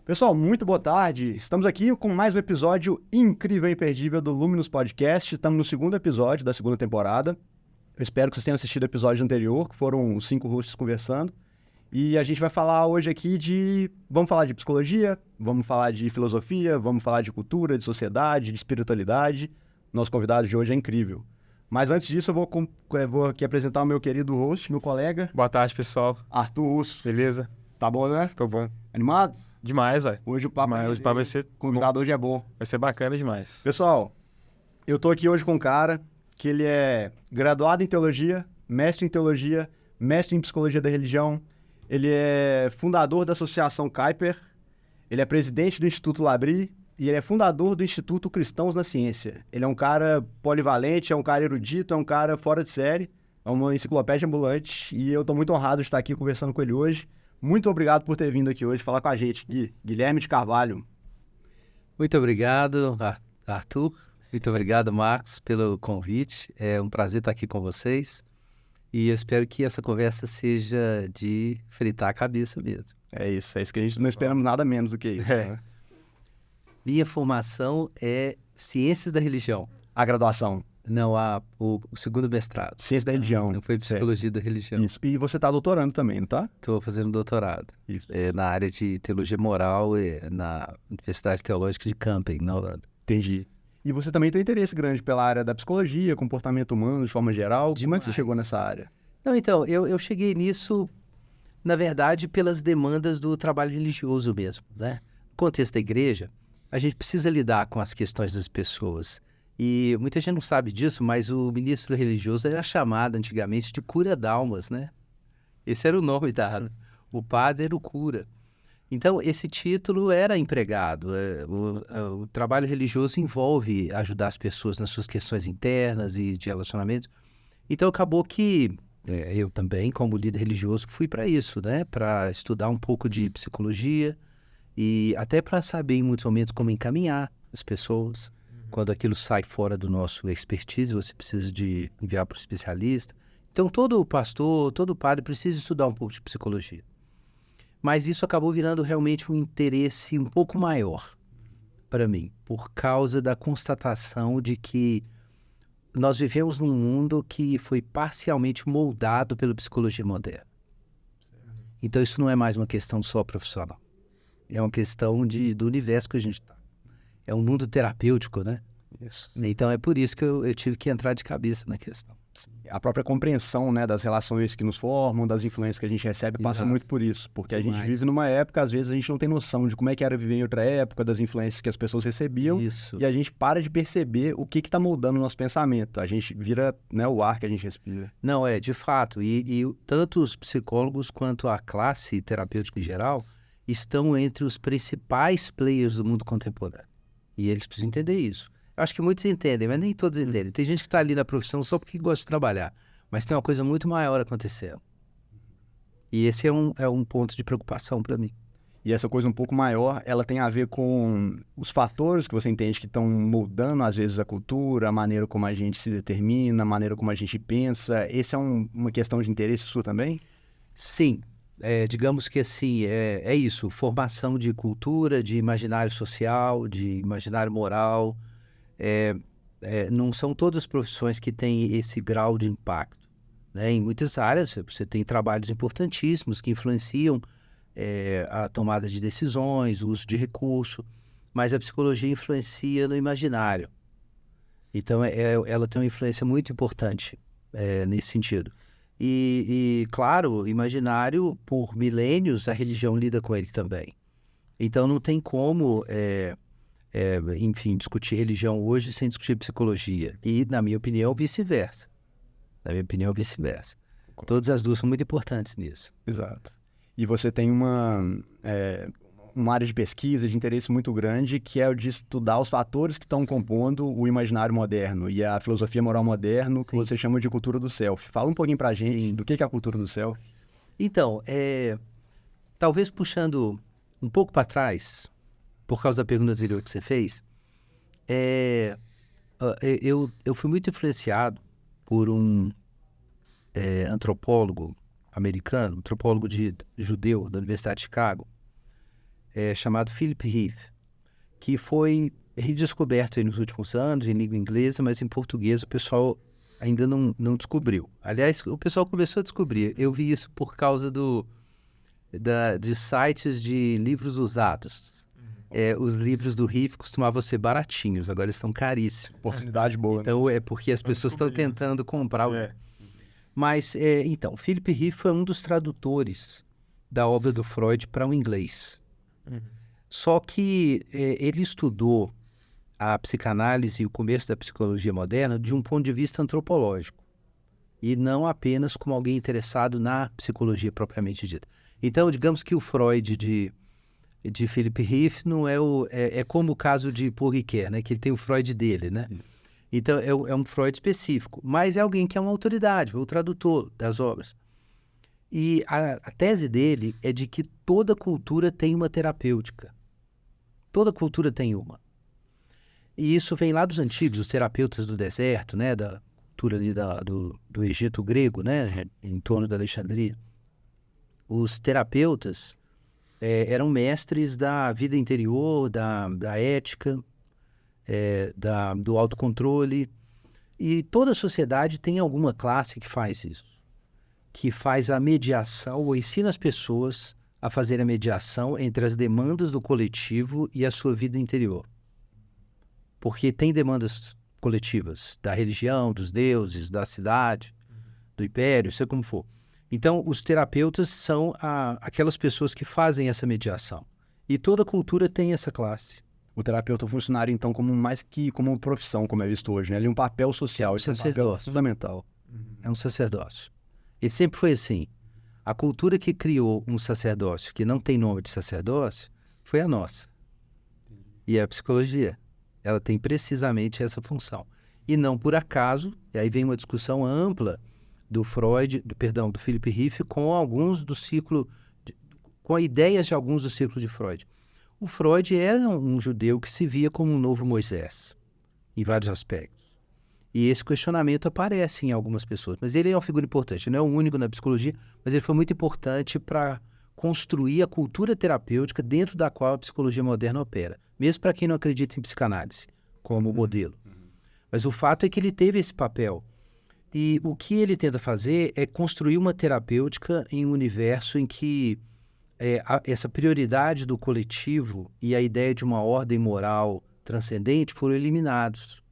Pessoal, muito boa tarde. Estamos aqui com mais um episódio incrível e imperdível do Luminous Podcast. Estamos no segundo episódio da segunda temporada. Eu espero que vocês tenham assistido o episódio anterior, que foram os 5 hosts conversando. E a gente vai falar hoje aqui de... Vamos falar de psicologia, vamos falar de filosofia, vamos falar de cultura, de sociedade, de espiritualidade. Nosso convidado de hoje é incrível. Mas antes disso, eu vou aqui apresentar o meu querido host, meu colega... Boa tarde, pessoal. Arthur Russo. Beleza? Tá bom, né? Tô bom. Animado? Demais, velho. Hoje o papo vai ser... O convidado hoje é bom. Vai ser bacana demais. Pessoal, eu tô aqui hoje com um cara que ele é graduado em teologia, mestre em psicologia da religião, ele é fundador da Associação Kuyper, ele é presidente do Instituto Labri e ele é fundador do Instituto Cristãos na Ciência. Ele é um cara polivalente, é um cara erudito, é um cara fora de série, é uma enciclopédia ambulante e eu tô muito honrado de estar aqui conversando com ele hoje. Muito obrigado por ter vindo aqui hoje falar com a gente, Guilherme de Carvalho. Muito obrigado, Arthur. Muito obrigado, Marcos, pelo convite. É um prazer estar aqui com vocês. E eu espero que essa conversa seja de fritar a cabeça mesmo. É isso que a gente não esperamos nada menos do que isso. Né? Minha formação é Ciências da Religião. A graduação? Não, o segundo mestrado. Ciência da Religião. Não foi Psicologia da Religião. Isso. E você está doutorando também, não tá? Estou fazendo doutorado. Isso. Na área de Teologia Moral na Universidade Teológica de Kampen, na Holanda. Entendi. E você também tem interesse grande pela área da psicologia, comportamento humano de forma geral. Como é que você chegou nessa área? Não, então, eu cheguei nisso, na verdade, pelas demandas do trabalho religioso mesmo, né? No contexto da igreja, a gente precisa lidar com as questões das pessoas. E muita gente não sabe disso, mas o ministro religioso era chamado antigamente de cura d'almas, né? Esse era o nome dado. O padre era o cura. Então, esse título era empregado. O trabalho religioso envolve ajudar as pessoas nas suas questões internas e de relacionamentos. Então, acabou que eu também, como líder religioso, fui para isso, né? Para estudar um pouco de psicologia e até para saber, em muitos momentos, como encaminhar as pessoas. Quando aquilo sai fora do nosso expertise, você precisa de enviar para o especialista. Então, todo pastor, todo padre precisa estudar um pouco de psicologia. Mas isso acabou virando realmente um interesse um pouco maior para mim, por causa da constatação de que nós vivemos num mundo que foi parcialmente moldado pela psicologia moderna. Então, isso não é mais uma questão só profissional. É uma questão do universo que a gente está. É um mundo terapêutico, né? Isso. Então, é por isso que eu tive que entrar de cabeça na questão. A própria compreensão, né, das relações que nos formam, das influências que a gente recebe, passa muito por isso. Porque a gente vive numa época, às vezes a gente não tem noção de como é que era viver em outra época, das influências que as pessoas recebiam. Isso. E a gente para de perceber o que está moldando o nosso pensamento. A gente vira, né, o ar que a gente respira. Não, de fato. E tanto os psicólogos quanto a classe terapêutica em geral estão entre os principais players do mundo contemporâneo. E eles precisam entender isso. Eu acho que muitos entendem, mas nem todos entendem. Tem gente que está ali na profissão só porque gosta de trabalhar. Mas tem uma coisa muito maior acontecendo. E esse é um ponto de preocupação para mim. E essa coisa um pouco maior, ela tem a ver com os fatores que você entende que estão moldando, às vezes, a cultura, a maneira como a gente se determina, a maneira como a gente pensa. Essa é uma questão de interesse sua também? Sim. Digamos que assim, é isso. Formação de cultura, de imaginário social, de imaginário moral. Não são todas as profissões que têm esse grau de impacto, né? Em muitas áreas você tem trabalhos importantíssimos que influenciam a tomada de decisões, o uso de recurso, mas a psicologia influencia no imaginário. Então ela tem uma influência muito importante nesse sentido. E claro, o imaginário, por milênios, a religião lida com ele também. Então não tem como... enfim, discutir religião hoje sem discutir psicologia. E, na minha opinião, vice-versa. Todas as duas são muito importantes nisso. Exato. E você tem uma área de pesquisa, de interesse muito grande, que é o de estudar os fatores que estão compondo o imaginário moderno e a filosofia moral moderno, que você chama de cultura do self. Fala um pouquinho pra gente do que é a cultura do self. Então, talvez puxando um pouco para trás, por causa da pergunta anterior que você fez, eu fui muito influenciado por um antropólogo americano, antropólogo judeu da Universidade de Chicago, chamado Philip Heath, que foi redescoberto aí nos últimos anos em língua inglesa, mas em português o pessoal ainda não descobriu. Aliás, o pessoal começou a descobrir. Eu vi isso por causa de sites de livros usados. Os livros do Heath costumavam ser baratinhos, agora estão caríssimos. Oportunidade boa. Então é porque as pessoas estão tentando comprar. Mas, então, Philip Heath foi um dos tradutores da obra do Freud para o inglês. Só que ele estudou a psicanálise e o começo da psicologia moderna de um ponto de vista antropológico, e não apenas como alguém interessado na psicologia propriamente dita. Então, digamos que o Freud de Philip Heath não é como o caso de Paul Ricoeur, né? Que ele tem o Freud dele, né? Então, é um Freud específico, mas é alguém que é uma autoridade, o tradutor das obras. E a tese dele é de que toda cultura tem uma terapêutica. Toda cultura tem uma. E isso vem lá dos antigos, os terapeutas do deserto, né? Da cultura ali do Egito grego, né? Em torno da Alexandria. Os terapeutas eram mestres da vida interior, da ética, do autocontrole. E toda sociedade tem alguma classe que faz isso, que faz a mediação ou ensina as pessoas a fazer a mediação entre as demandas do coletivo e a sua vida interior. Porque tem demandas coletivas da religião, dos deuses, da cidade, do império, seja como for. Então, os terapeutas são aquelas pessoas que fazem essa mediação. E toda cultura tem essa classe. O terapeuta funcionaria, então, mais que como uma profissão, como é visto hoje, né? Ele é um papel social, É um esse é um papel fundamental. É um sacerdócio. Ele sempre foi assim. A cultura que criou um sacerdócio que não tem nome de sacerdócio foi a nossa. E a psicologia. Ela tem precisamente essa função. E não por acaso, e aí vem uma discussão ampla do Philip Heath com alguns do ciclo, com ideias de alguns do ciclo de Freud. O Freud era um judeu que se via como um novo Moisés, em vários aspectos. E esse questionamento aparece em algumas pessoas. Mas ele é uma figura importante, não é o único na psicologia, mas ele foi muito importante para construir a cultura terapêutica dentro da qual a psicologia moderna opera, mesmo para quem não acredita em psicanálise como modelo. Mas o fato é que ele teve esse papel. E o que ele tenta fazer é construir uma terapêutica em um universo em que essa prioridade do coletivo e a ideia de uma ordem moral transcendente foram eliminados.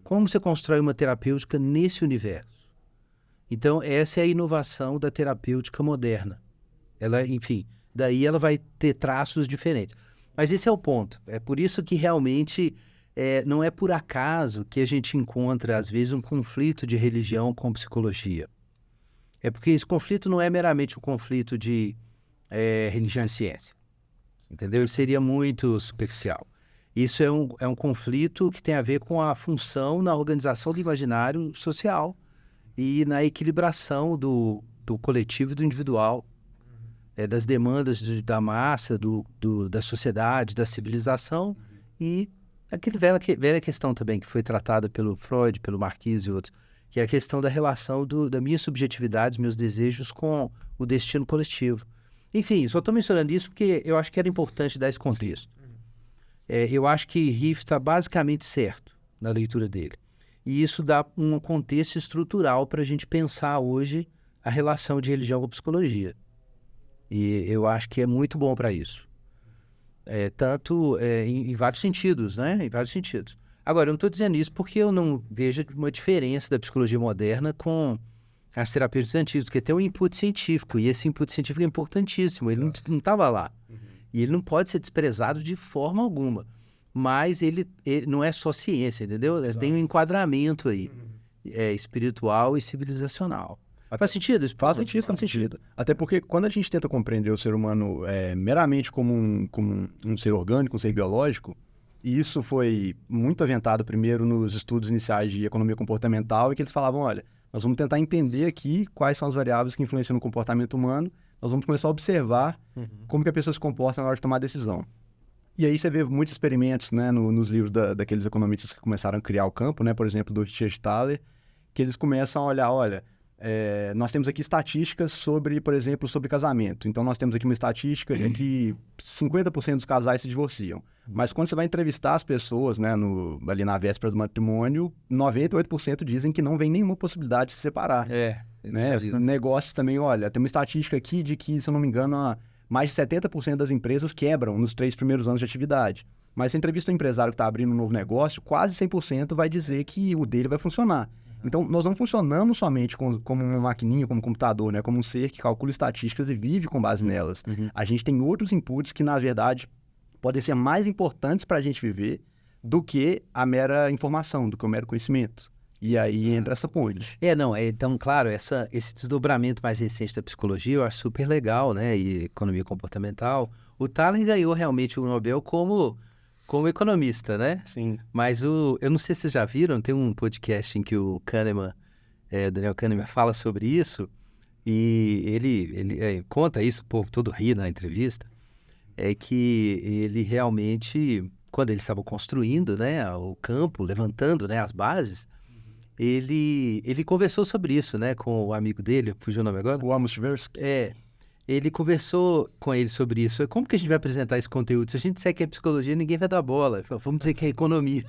Como você constrói uma terapêutica nesse universo? Então, essa é a inovação da terapêutica moderna. Ela, enfim, daí ela vai ter traços diferentes. Mas esse é o ponto. É por isso que realmente não é por acaso que a gente encontra, às vezes, um conflito de religião com psicologia. É porque esse conflito não é meramente um conflito de religião e ciência. Entendeu? Ele seria muito superficial. Isso é um conflito que tem a ver com a função na organização do imaginário social e na equilibração do coletivo e do individual, das demandas da massa, da sociedade, da civilização, e aquela velha questão também que foi tratada pelo Freud, pelo Marquise e outros, que é a questão da relação da minha subjetividade, dos meus desejos com o destino coletivo. Enfim, só estou mencionando isso porque eu acho que era importante dar esse contexto. Eu acho que Heath está basicamente certo na leitura dele. E isso dá um contexto estrutural para a gente pensar hoje a relação de religião com psicologia. E eu acho que é muito bom para isso. Tanto em vários sentidos, né? Em vários sentidos. Agora, eu não estou dizendo isso porque eu não vejo uma diferença da psicologia moderna com as terapias antigas, porque tem um input científico, e esse input científico é importantíssimo, ele não estava lá. E ele não pode ser desprezado de forma alguma. Mas ele não é só ciência, entendeu? Tem um enquadramento aí, espiritual e civilizacional. Faz sentido isso? Faz sentido. Até porque quando a gente tenta compreender o ser humano meramente como um ser orgânico, um ser biológico, e isso foi muito aventado primeiro nos estudos iniciais de economia comportamental, e que eles falavam, olha, nós vamos tentar entender aqui quais são as variáveis que influenciam no comportamento humano, nós vamos começar a observar como que a pessoa se comporta na hora de tomar decisão. E aí você vê muitos experimentos, né, nos livros daqueles economistas que começaram a criar o campo, né, por exemplo, do Richard Thaler, que eles começam a olhar, olha, nós temos aqui estatísticas sobre, por exemplo, sobre casamento. Então, nós temos aqui uma estatística de que 50% dos casais se divorciam. Mas quando você vai entrevistar as pessoas, né, ali na véspera do matrimônio, 98% dizem que não vem nenhuma possibilidade de se separar. Né? Negócios também, olha, tem uma estatística aqui de que, se eu não me engano, mais de 70% das empresas quebram nos 3 primeiros anos de atividade. Mas se entrevista um empresário que está abrindo um novo negócio, quase 100% vai dizer que o dele vai funcionar. Então, nós não funcionamos somente como uma maquininha, como um computador, né? Como um ser que calcula estatísticas e vive com base nelas. A gente tem outros inputs que, na verdade, podem ser mais importantes para a gente viver do que a mera informação, do que o mero conhecimento. E aí entra essa ponte. Então, claro, esse desdobramento mais recente da psicologia eu acho super legal, né? E economia comportamental. O Talen ganhou realmente o Nobel como economista, né? Sim. Mas eu não sei se vocês já viram, tem um podcast em que o Kahneman, Daniel Kahneman, fala sobre isso, e ele conta isso, o povo todo ri na entrevista, é que ele realmente, quando eles estavam construindo, né, o campo, levantando, né, as bases, ele conversou sobre isso, né, com o amigo dele, fugiu o nome agora? O Amos Tversky. Ele conversou com ele sobre isso. Como que a gente vai apresentar esse conteúdo? Se a gente disser que é psicologia, ninguém vai dar bola. Ele falou, vamos dizer que é economia.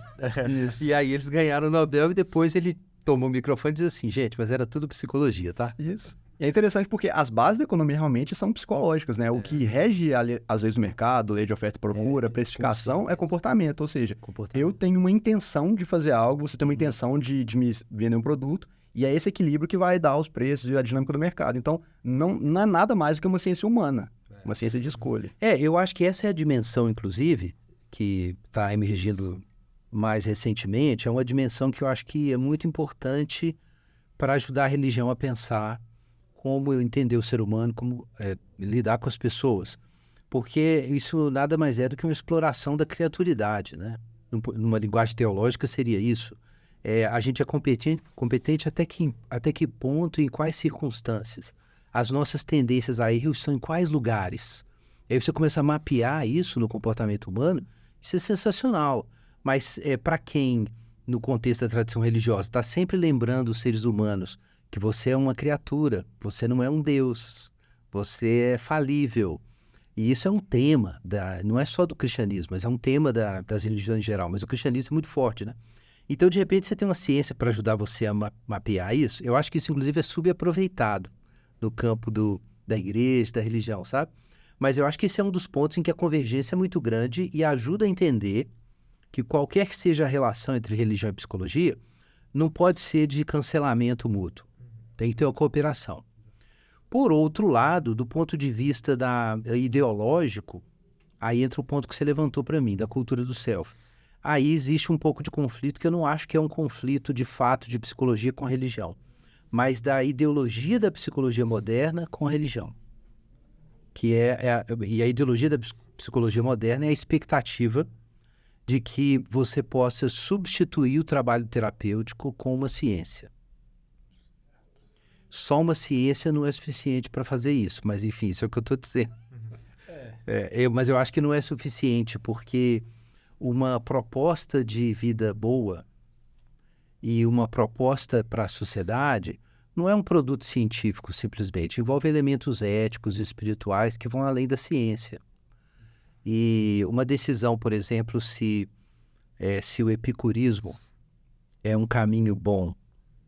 E aí eles ganharam o Nobel e depois ele tomou o microfone e disse assim, gente, mas era tudo psicologia, tá? Isso. E é interessante porque as bases da economia realmente são psicológicas, né? O que rege, às vezes, o mercado, lei de oferta e procura, precificação, é comportamento. Ou seja, eu tenho uma intenção de fazer algo, você tem uma intenção de me vender um produto, e é esse equilíbrio que vai dar os preços e a dinâmica do mercado. Então, não é nada mais do que uma ciência humana, uma ciência de escolha. Eu acho que essa é a dimensão, inclusive, que está emergindo mais recentemente, é uma dimensão que eu acho que é muito importante para ajudar a religião a pensar como entender o ser humano, como lidar com as pessoas. Porque isso nada mais é do que uma exploração da criaturidade, né? Numa linguagem teológica seria isso. A gente é competente até que ponto e em quais circunstâncias. As nossas tendências a erros são em quais lugares. E aí você começa a mapear isso no comportamento humano, isso é sensacional. Mas para quem, no contexto da tradição religiosa, está sempre lembrando os seres humanos que você é uma criatura, você não é um Deus, você é falível. E isso é um tema, não é só do cristianismo, mas é um tema das religiões em geral. Mas o cristianismo é muito forte, né? Então, de repente, você tem uma ciência para ajudar você a mapear isso. Eu acho que isso, inclusive, é subaproveitado no campo da igreja, da religião, sabe? Mas eu acho que esse é um dos pontos em que a convergência é muito grande e ajuda a entender que qualquer que seja a relação entre religião e psicologia, não pode ser de cancelamento mútuo. Tem que ter uma cooperação. Por outro lado, do ponto de vista ideológico, aí entra o ponto que você levantou para mim, da cultura do self. Aí existe um pouco de conflito, que eu não acho que é um conflito de fato de psicologia com a religião, mas da ideologia da psicologia moderna com a religião. E a ideologia da psicologia moderna é a expectativa de que você possa substituir o trabalho terapêutico com uma ciência. Só uma ciência não é suficiente para fazer isso, mas enfim, isso é o que eu estou dizendo. Mas eu acho que não é suficiente, porque uma proposta de vida boa e uma proposta para a sociedade não é um produto científico simplesmente, envolve elementos éticos e espirituais que vão além da ciência. E uma decisão, por exemplo, se o epicurismo é um caminho bom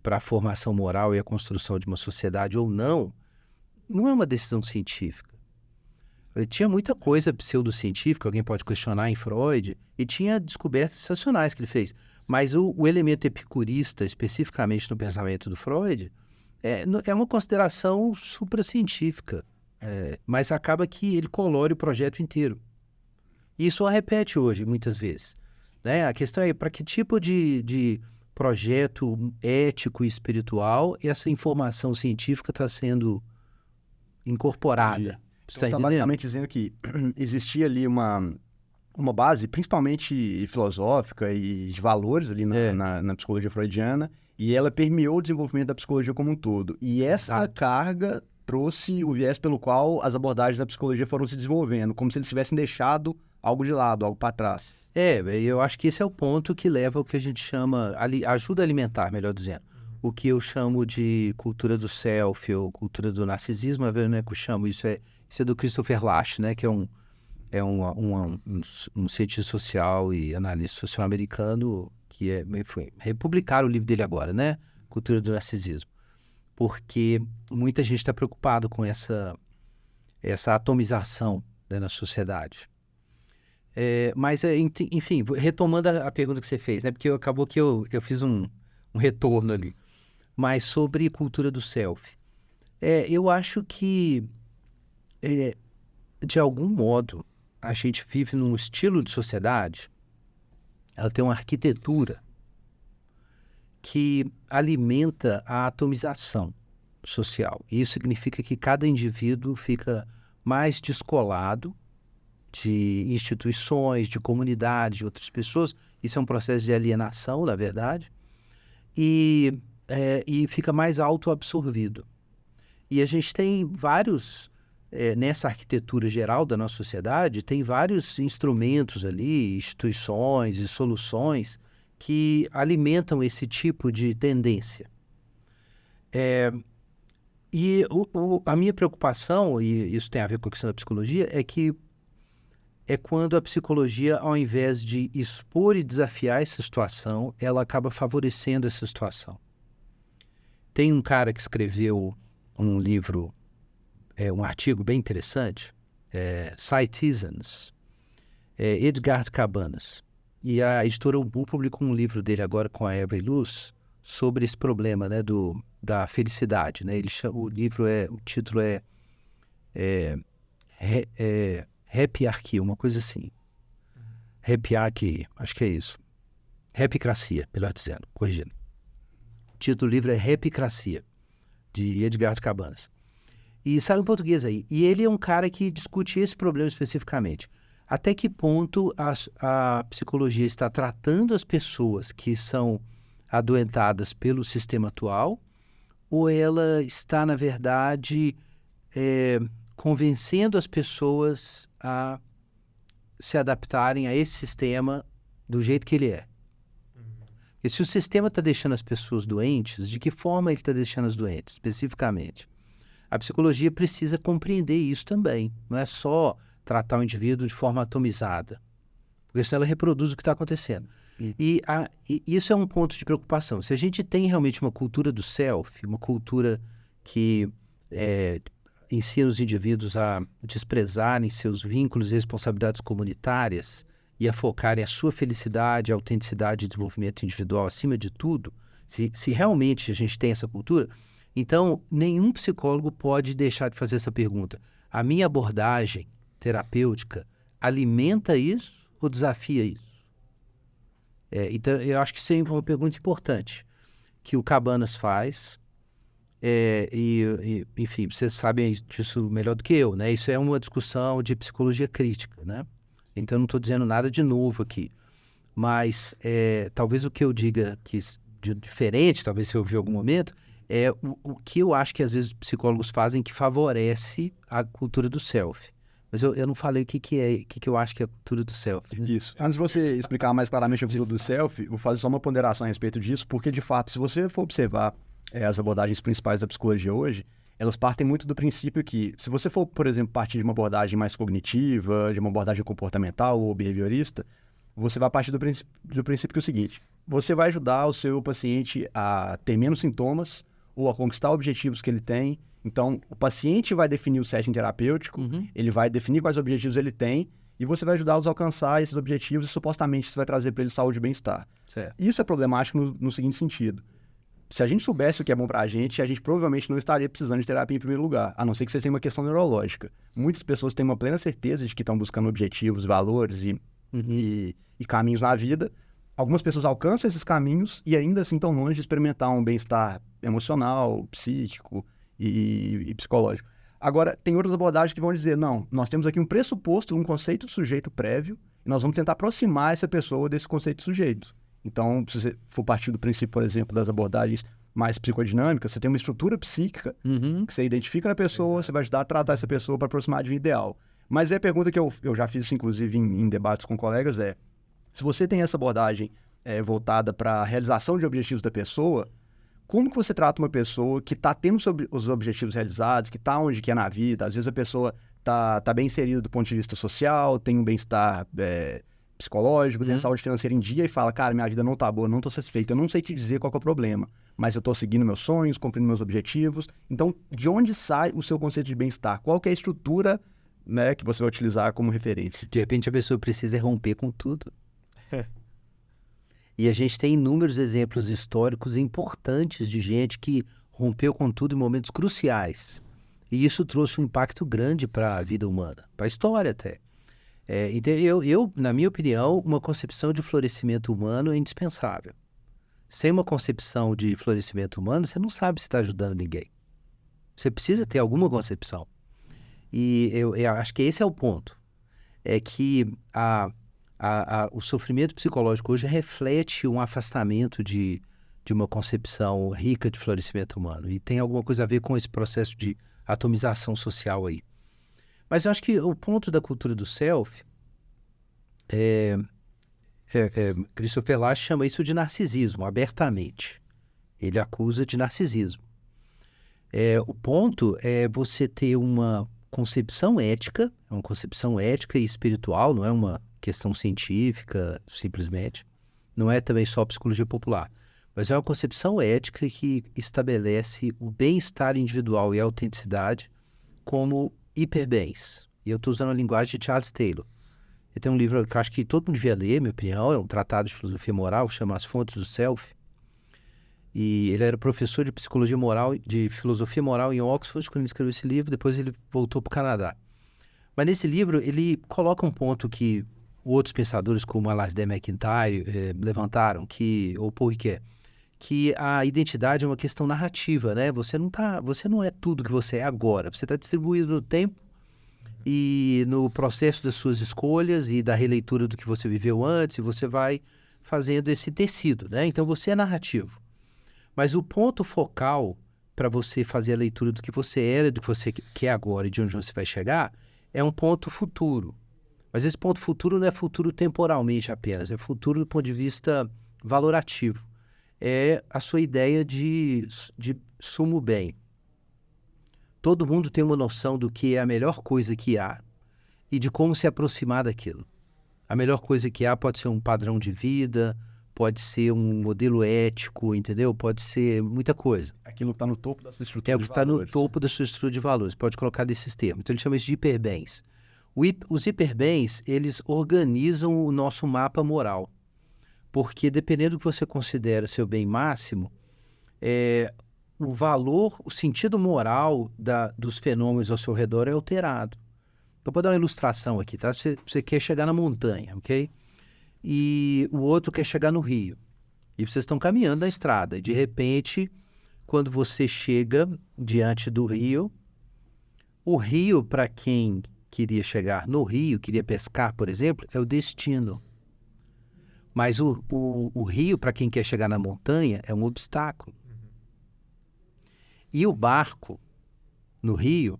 para a formação moral e a construção de uma sociedade ou não é uma decisão científica. Tinha muita coisa pseudocientífica, alguém pode questionar em Freud, e tinha descobertas sensacionais que ele fez. Mas o elemento epicurista, especificamente no pensamento do Freud, é uma consideração supracientífica, mas acaba que ele colore o projeto inteiro. E isso a repete hoje, muitas vezes. Né? A questão é para que tipo de projeto ético e espiritual essa informação científica está sendo incorporada. Então, você está basicamente dizendo que existia ali uma base, principalmente filosófica e de valores ali na psicologia freudiana, e ela permeou o desenvolvimento da psicologia como um todo. E essa carga trouxe o viés pelo qual as abordagens da psicologia foram se desenvolvendo, como se eles tivessem deixado algo de lado, algo para trás. Eu acho que esse é o ponto que leva ao que a gente chama ajuda alimentar, melhor dizendo. o que eu chamo de cultura do self ou cultura do narcisismo, na verdade não é que eu chamo, isso é do Christopher Lasch, né, que é um cientista social e analista social americano que foi republicar o livro dele agora, né, Cultura do Narcisismo, porque muita gente está preocupado com essa atomização, né, na sociedade. Mas, enfim, retomando a pergunta que você fez, né, porque acabou que eu fiz um retorno ali, mas sobre cultura do self. Eu acho que, de algum modo, a gente vive num estilo de sociedade, ela tem uma arquitetura que alimenta a atomização social. Isso significa que cada indivíduo fica mais descolado de instituições, de comunidade, de outras pessoas. Isso é um processo de alienação, na verdade, e fica mais autoabsorvido. E a gente tem vários, nessa arquitetura geral da nossa sociedade, tem vários instrumentos ali, instituições e soluções que alimentam esse tipo de tendência. A minha preocupação, e isso tem a ver com a questão da psicologia, é quando a psicologia, ao invés de expor e desafiar essa situação, ela acaba favorecendo essa situação. Tem um cara que escreveu um livro, um artigo bem interessante, Citizens, Edgar Cabanas. E a editora Ubu publicou um livro dele agora com a Eva Iluz sobre esse problema, né, da felicidade, né? O título é Happyarchy, uma coisa assim. Happyarchy, acho que é isso. Happycracia, melhor dizendo, corrigindo. O título do livro é Happycracia, de Edgar Cabanas. E sai em português aí. E ele é um cara que discute esse problema especificamente. Até que ponto a psicologia está tratando as pessoas que são adoentadas pelo sistema atual, ou ela está, na verdade, convencendo as pessoas a se adaptarem a esse sistema do jeito que ele é. Porque se o sistema está deixando as pessoas doentes, de que forma ele está deixando as doentes, especificamente? A psicologia precisa compreender isso também. Não é só tratar o indivíduo de forma atomizada, porque senão ela reproduz o que está acontecendo. E isso é um ponto de preocupação. Se a gente tem realmente uma cultura do self, uma cultura que ensina os indivíduos a desprezarem seus vínculos e responsabilidades comunitárias e a focarem a sua felicidade, a autenticidade e desenvolvimento individual acima de tudo, se realmente a gente tem essa cultura, então nenhum psicólogo pode deixar de fazer essa pergunta. A minha abordagem terapêutica alimenta isso ou desafia isso? Então, eu acho que isso é uma pergunta importante que o Cabanas faz. Enfim, vocês sabem disso melhor do que eu, né? Isso é uma discussão de psicologia crítica, né? Então, eu não estou dizendo nada de novo aqui. Mas talvez o que eu diga que de diferente, talvez se eu ouvir em algum momento, é o que eu acho que às vezes os psicólogos fazem que favorece a cultura do self. Mas eu não falei o que eu acho que é a cultura do self. Né? Isso. Antes de você explicar mais claramente a cultura do self, vou fazer só uma ponderação a respeito disso, porque, de fato, se você for observar as abordagens principais da psicologia hoje, elas partem muito do princípio que, se você for, por exemplo, partir de uma abordagem mais cognitiva, de uma abordagem comportamental ou behaviorista, você vai partir do princípio que é o seguinte: você vai ajudar o seu paciente a ter menos sintomas ou a conquistar objetivos que ele tem. Então, o paciente vai definir o setting terapêutico, ele vai definir quais objetivos ele tem, e você vai ajudá-los a alcançar esses objetivos e, supostamente, isso vai trazer para ele saúde e bem-estar. Certo. Isso é problemático no seguinte sentido. Se a gente soubesse o que é bom para a gente provavelmente não estaria precisando de terapia em primeiro lugar, a não ser que você tenha uma questão neurológica. Muitas pessoas têm uma plena certeza de que estão buscando objetivos, valores e caminhos na vida. Algumas pessoas alcançam esses caminhos e ainda assim estão longe de experimentar um bem-estar emocional, psíquico e psicológico. Agora, tem outras abordagens que vão dizer, não, nós temos aqui um pressuposto, um conceito de sujeito prévio, e nós vamos tentar aproximar essa pessoa desse conceito de sujeito. Então, se você for partir do princípio, por exemplo, das abordagens mais psicodinâmicas, você tem uma estrutura psíquica que você identifica na pessoa, você vai ajudar a tratar essa pessoa para aproximar de um ideal. Mas a pergunta que eu já fiz, inclusive, em debates com colegas é, se você tem essa abordagem voltada para a realização de objetivos da pessoa, como que você trata uma pessoa que está tendo os objetivos realizados, que está onde quer na vida? Às vezes a pessoa tá bem inserida do ponto de vista social, tem um bem-estar psicológico, tem a saúde financeira em dia e fala, cara, minha vida não tá boa, não tô satisfeito, eu não sei te dizer qual que é o problema, mas eu tô seguindo meus sonhos, cumprindo meus objetivos. Então, de onde sai o seu conceito de bem-estar? Qual que é a estrutura, né, que você vai utilizar como referência? De repente a pessoa precisa romper com tudo. E a gente tem inúmeros exemplos históricos importantes de gente que rompeu com tudo em momentos cruciais. E isso trouxe um impacto grande para a vida humana, para a história até. Então, na minha opinião, uma concepção de florescimento humano é indispensável. Sem uma concepção de florescimento humano, você não sabe se está ajudando ninguém. Você precisa ter alguma concepção. E eu acho que esse é o ponto. É que o sofrimento psicológico hoje reflete um afastamento de uma concepção rica de florescimento humano. E tem alguma coisa a ver com esse processo de atomização social aí. Mas eu acho que o ponto da cultura do self, Christopher Lasch chama isso de narcisismo, abertamente. Ele acusa de narcisismo. O ponto é você ter uma concepção ética, uma concepção ética e espiritual, não é uma questão científica, simplesmente. Não é também só psicologia popular. Mas é uma concepção ética que estabelece o bem-estar individual e a autenticidade como hiperbens. E eu estou usando a linguagem de Charles Taylor. Ele tem um livro que eu acho que todo mundo devia ler, minha opinião, é um tratado de filosofia moral, chama As Fontes do Self. E ele era professor de psicologia moral, de filosofia moral em Oxford, quando ele escreveu esse livro, depois ele voltou para o Canadá. Mas nesse livro ele coloca um ponto que outros pensadores, como Alasdair MacIntyre, levantaram, ou Paul Ricoeur, que a identidade é uma questão narrativa, né? Você não é tudo que você é agora. Você está distribuído no tempo e no processo das suas escolhas e da releitura do que você viveu antes, e você vai fazendo esse tecido, né? Então você é narrativo. Mas o ponto focal para você fazer a leitura do que você era, do que você quer agora e de onde você vai chegar, é um ponto futuro. Mas esse ponto futuro não é futuro temporalmente apenas, é futuro do ponto de vista valorativo. É a sua ideia de sumo bem. Todo mundo tem uma noção do que é a melhor coisa que há e de como se aproximar daquilo. A melhor coisa que há pode ser um padrão de vida, pode ser um modelo ético, entendeu? Pode ser muita coisa. Aquilo que está no topo da sua estrutura de valores. É o que está no topo da sua estrutura de valores. Pode colocar desses termos. Então ele chama isso de hiperbens. Os hiperbens, eles organizam o nosso mapa moral. Porque dependendo do que você considera seu bem máximo, o valor, o sentido moral dos fenômenos ao seu redor é alterado. Eu vou dar uma ilustração aqui, tá? Você quer chegar na montanha, ok? E o outro quer chegar no rio. E vocês estão caminhando na estrada. E de repente, quando você chega diante do rio, o rio, para quem queria chegar no rio, queria pescar, por exemplo, é o destino. Mas o rio, para quem quer chegar na montanha, é um obstáculo. E o barco no rio,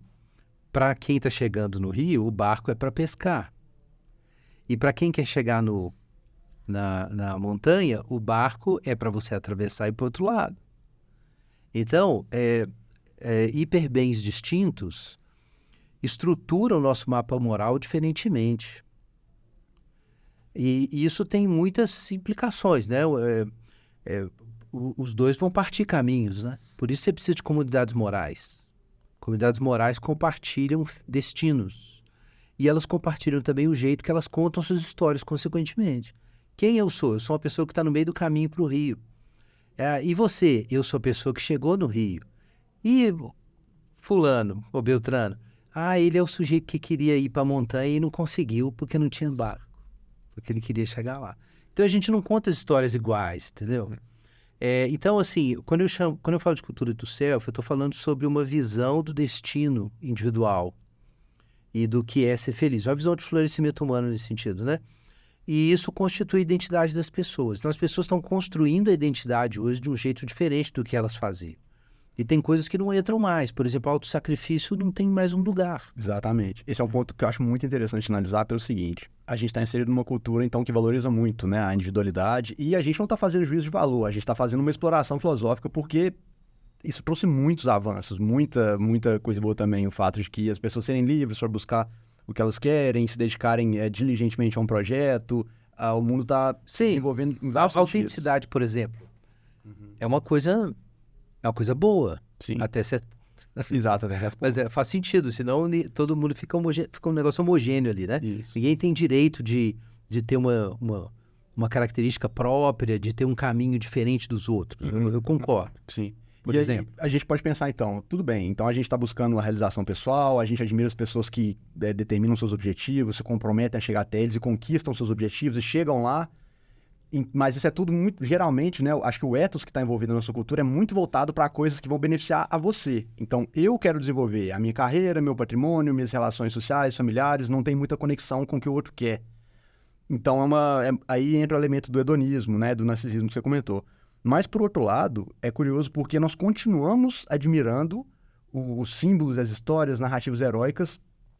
para quem está chegando no rio, o barco é para pescar. E para quem quer chegar na montanha, o barco é para você atravessar e ir para o outro lado. Então, hiperbens distintos estruturam o nosso mapa moral diferentemente. E isso tem muitas implicações, né? Os dois vão partir caminhos, né? Por isso você precisa de comunidades morais. Comunidades morais compartilham destinos. E elas compartilham também o jeito que elas contam suas histórias, consequentemente. Quem eu sou? Eu sou uma pessoa que está no meio do caminho para o rio. E você? Eu sou a pessoa que chegou no rio. E fulano, ou Beltrano? Ele é o sujeito que queria ir para a montanha e não conseguiu porque não tinha barco. Porque ele queria chegar lá. Então a gente não conta as histórias iguais, entendeu? Então, assim, quando eu falo de cultura do self, eu estou falando sobre uma visão do destino individual e do que é ser feliz. Uma visão de florescimento humano nesse sentido, né? E isso constitui a identidade das pessoas. Então, as pessoas estão construindo a identidade hoje de um jeito diferente do que elas faziam. E tem coisas que não entram mais. Por exemplo, autossacrifício não tem mais um lugar. Exatamente. Esse é um ponto que eu acho muito interessante analisar pelo seguinte. A gente está inserido numa cultura, então, que valoriza muito, né, a individualidade. E a gente não está fazendo juízo de valor. A gente está fazendo uma exploração filosófica porque isso trouxe muitos avanços. Muita coisa boa também. O fato de que as pessoas serem livres para buscar o que elas querem, se dedicarem diligentemente a um projeto. O mundo está se desenvolvendo em vários A autenticidade, por exemplo, é uma coisa boa. Sim. Até certo. Exato. Mas faz sentido, senão todo mundo fica um negócio homogêneo ali, né? Isso. Ninguém tem direito de ter uma característica própria, de ter um caminho diferente dos outros. Eu concordo. Sim. Por e exemplo. Aí, a gente pode pensar, então, tudo bem, então a gente está buscando a realização pessoal, a gente admira as pessoas que determinam seus objetivos, se comprometem a chegar até eles e conquistam seus objetivos e chegam lá, mas isso é tudo muito, geralmente, né, acho que o ethos que está envolvido na nossa cultura é muito voltado para coisas que vão beneficiar a você. Então, eu quero desenvolver a minha carreira, meu patrimônio, minhas relações sociais, familiares, não tem muita conexão com o que o outro quer. Então, aí entra o elemento do hedonismo, né, do narcisismo que você comentou. Mas, por outro lado, é curioso porque nós continuamos admirando os símbolos, as histórias, narrativas heróicas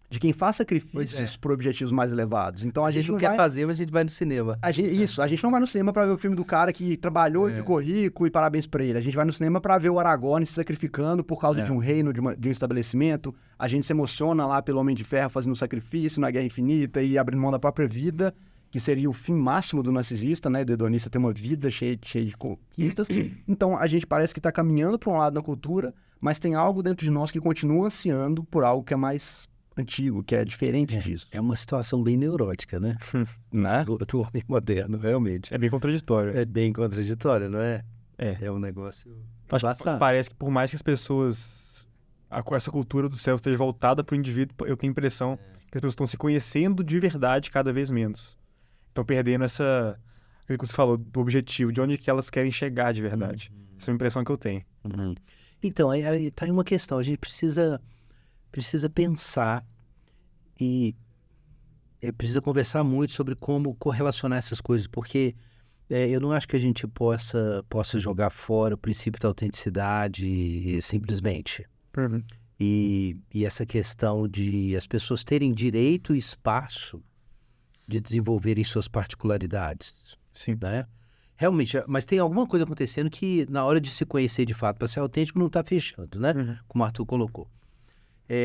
de quem faz sacrifícios por objetivos mais elevados. Então, A gente não quer fazer, mas a gente vai no cinema. A gente não vai no cinema para ver o filme do cara que trabalhou e ficou rico e parabéns para ele. A gente vai no cinema para ver o Aragorn se sacrificando por causa de um reino, de um estabelecimento. A gente se emociona lá pelo Homem de Ferro fazendo sacrifício na Guerra Infinita e abrindo mão da própria vida, que seria o fim máximo do narcisista, né? Do hedonista ter uma vida cheia de conquistas. Então, a gente parece que está caminhando para um lado na cultura, mas tem algo dentro de nós que continua ansiando por algo que é mais antigo, que é diferente disso. É uma situação bem neurótica, né? Né? Do homem moderno, realmente. É bem contraditório. É bem contraditório, não é? É. É um negócio... Parece que por mais que as pessoas... essa cultura do céu esteja voltada para o indivíduo, eu tenho a impressão que as pessoas estão se conhecendo de verdade cada vez menos. Estão perdendo aquilo que você falou, do objetivo, de onde que elas querem chegar de verdade. Essa é a impressão que eu tenho. Então, aí tá aí uma questão. A gente precisa pensar e precisa conversar muito sobre como correlacionar essas coisas, porque eu não acho que a gente possa jogar fora o princípio da autenticidade simplesmente. E essa questão de as pessoas terem direito e espaço de desenvolverem suas particularidades. Sim. Né? Realmente, mas tem alguma coisa acontecendo que na hora de se conhecer de fato para ser autêntico não está fechando, né? Como o Arthur colocou.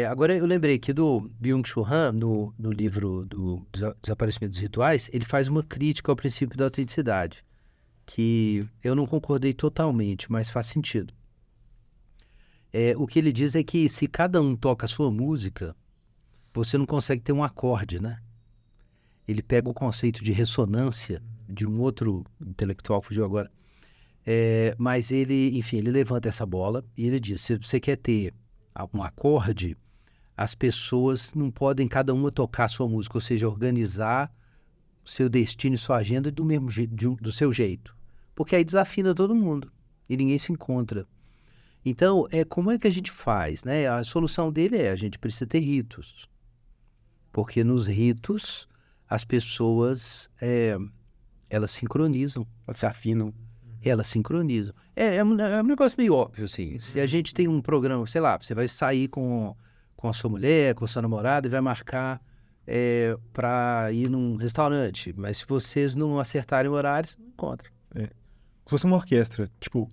Agora eu lembrei aqui do Byung-Chul Han, no livro do Desaparecimento dos Rituais, ele faz uma crítica ao princípio da autenticidade, que eu não concordei totalmente, mas faz sentido. O que ele diz é que se cada um toca a sua música, você não consegue ter um acorde, né? Ele pega o conceito de ressonância de um outro intelectual, fugiu agora, mas ele levanta essa bola e ele diz, se você quer ter um acorde, as pessoas não podem cada uma tocar a sua música, ou seja, organizar o seu destino e sua agenda do mesmo jeito, do seu jeito, porque aí desafina todo mundo e ninguém se encontra. Então, como é que a gente faz, né? A solução dele a gente precisa ter ritos, porque nos ritos as pessoas, elas sincronizam. Elas se afinam. Elas sincronizam. É um negócio meio óbvio, assim. Se a gente tem um programa, sei lá, você vai sair com a sua mulher, com a sua namorada e vai marcar para ir num restaurante. Mas se vocês não acertarem o horário, você não encontra. Se fosse uma orquestra, tipo,